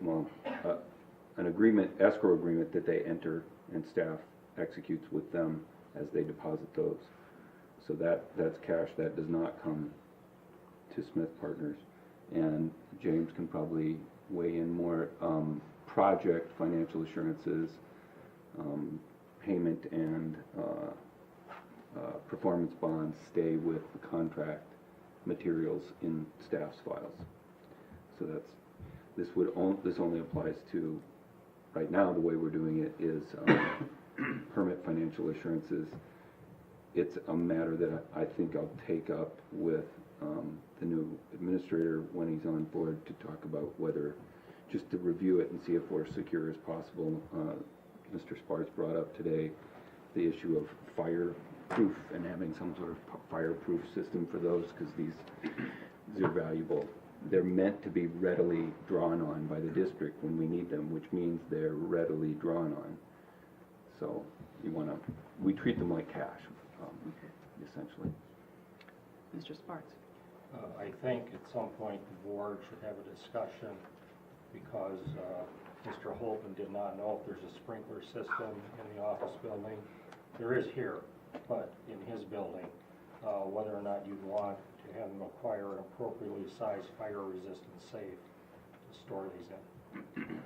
an escrow agreement that they enter and staff executes with them as they deposit those. So that's cash. That does not come to Smith Partners. And James can probably weigh in more. Project financial assurances, payment and performance bonds stay with the contract materials in staff's files. So this only applies to, right now the way we're doing it is permit financial assurances. It's a matter that I think I'll take up with the new administrator when he's on board to talk about whether, just to review it and see if we're secure as possible. Mr. Sparks brought up today, the issue of fireproof and having some sort of fireproof system for those, because these are valuable. They're meant to be readily drawn on by the district when we need them, which means they're readily drawn on. So we treat them like cash, essentially. Mr. Sparks? I think at some point the board should have a discussion because Mr. Holton did not know if there's a sprinkler system in the office building. There is here, but in his building, whether or not you'd want to have them acquire an appropriately sized fire-resistant safe to store these in.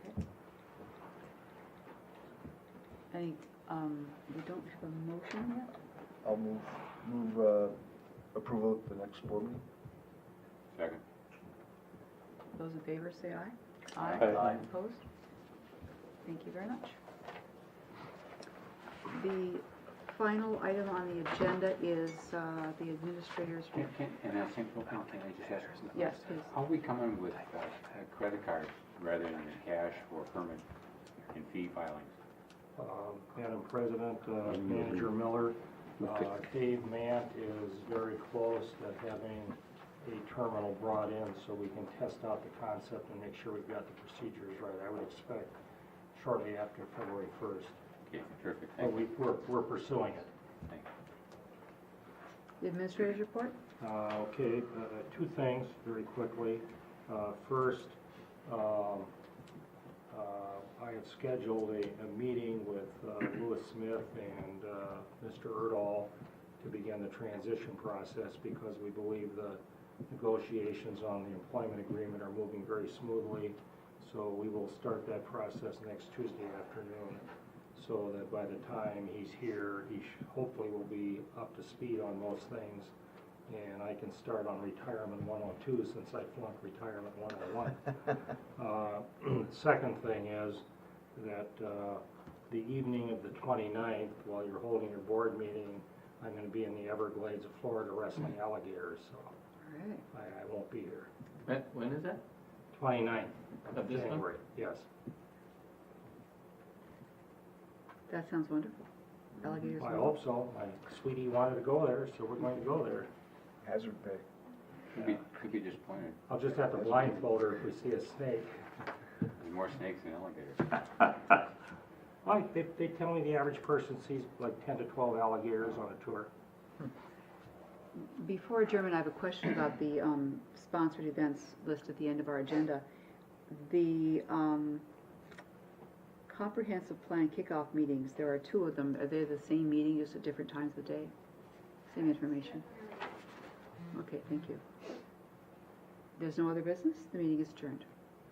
Okay. Any, we don't have a motion yet? I'll move approval at the next board meeting. Second. Those in favor say aye. Aye. Opposed? Thank you very much. The final item on the agenda is the administrator's. And a simple thing, can I just ask something? Yes, please. How are we coming with credit cards rather than cash for permit and fee filings? Madam President, Manager Miller, Dave Mant is very close to having a terminal brought in so we can test out the concept and make sure we've got the procedures right. I would expect shortly after February 1st. Okay, terrific, But thank you. we're pursuing it. Thank you. The administrator's report? Okay, two things very quickly. First, I have scheduled a meeting with Louis Smith and Mr. Erdahl to begin the transition process because we believe the negotiations on the employment agreement are moving very smoothly. So we will start that process next Tuesday afternoon so that by the time he's here, he hopefully will be up to speed on most things. And I can start on retirement 102 since I flunked retirement 101. Second thing is that the evening of the 29th, while you're holding your board meeting, I'm going to be in the Everglades of Florida wrestling alligators, so All right. I won't be here. When is that? 29th Of this month? January, yes. That sounds wonderful. Alligators. I hope so. My sweetie wanted to go there, so we're going to go there. Hazard pay. Could be disappointed. I'll just have to blindfold her if we see a snake. There's more snakes than alligators. Well, they tell me the average person sees like 10 to 12 alligators on a tour. Before adjournment, I have a question about the sponsored events list at the end of our agenda. The comprehensive plan kickoff meetings, there are two of them. Are they the same meeting, just at different times of the day? Same information? Okay, thank you. There's no other business? The meeting is adjourned.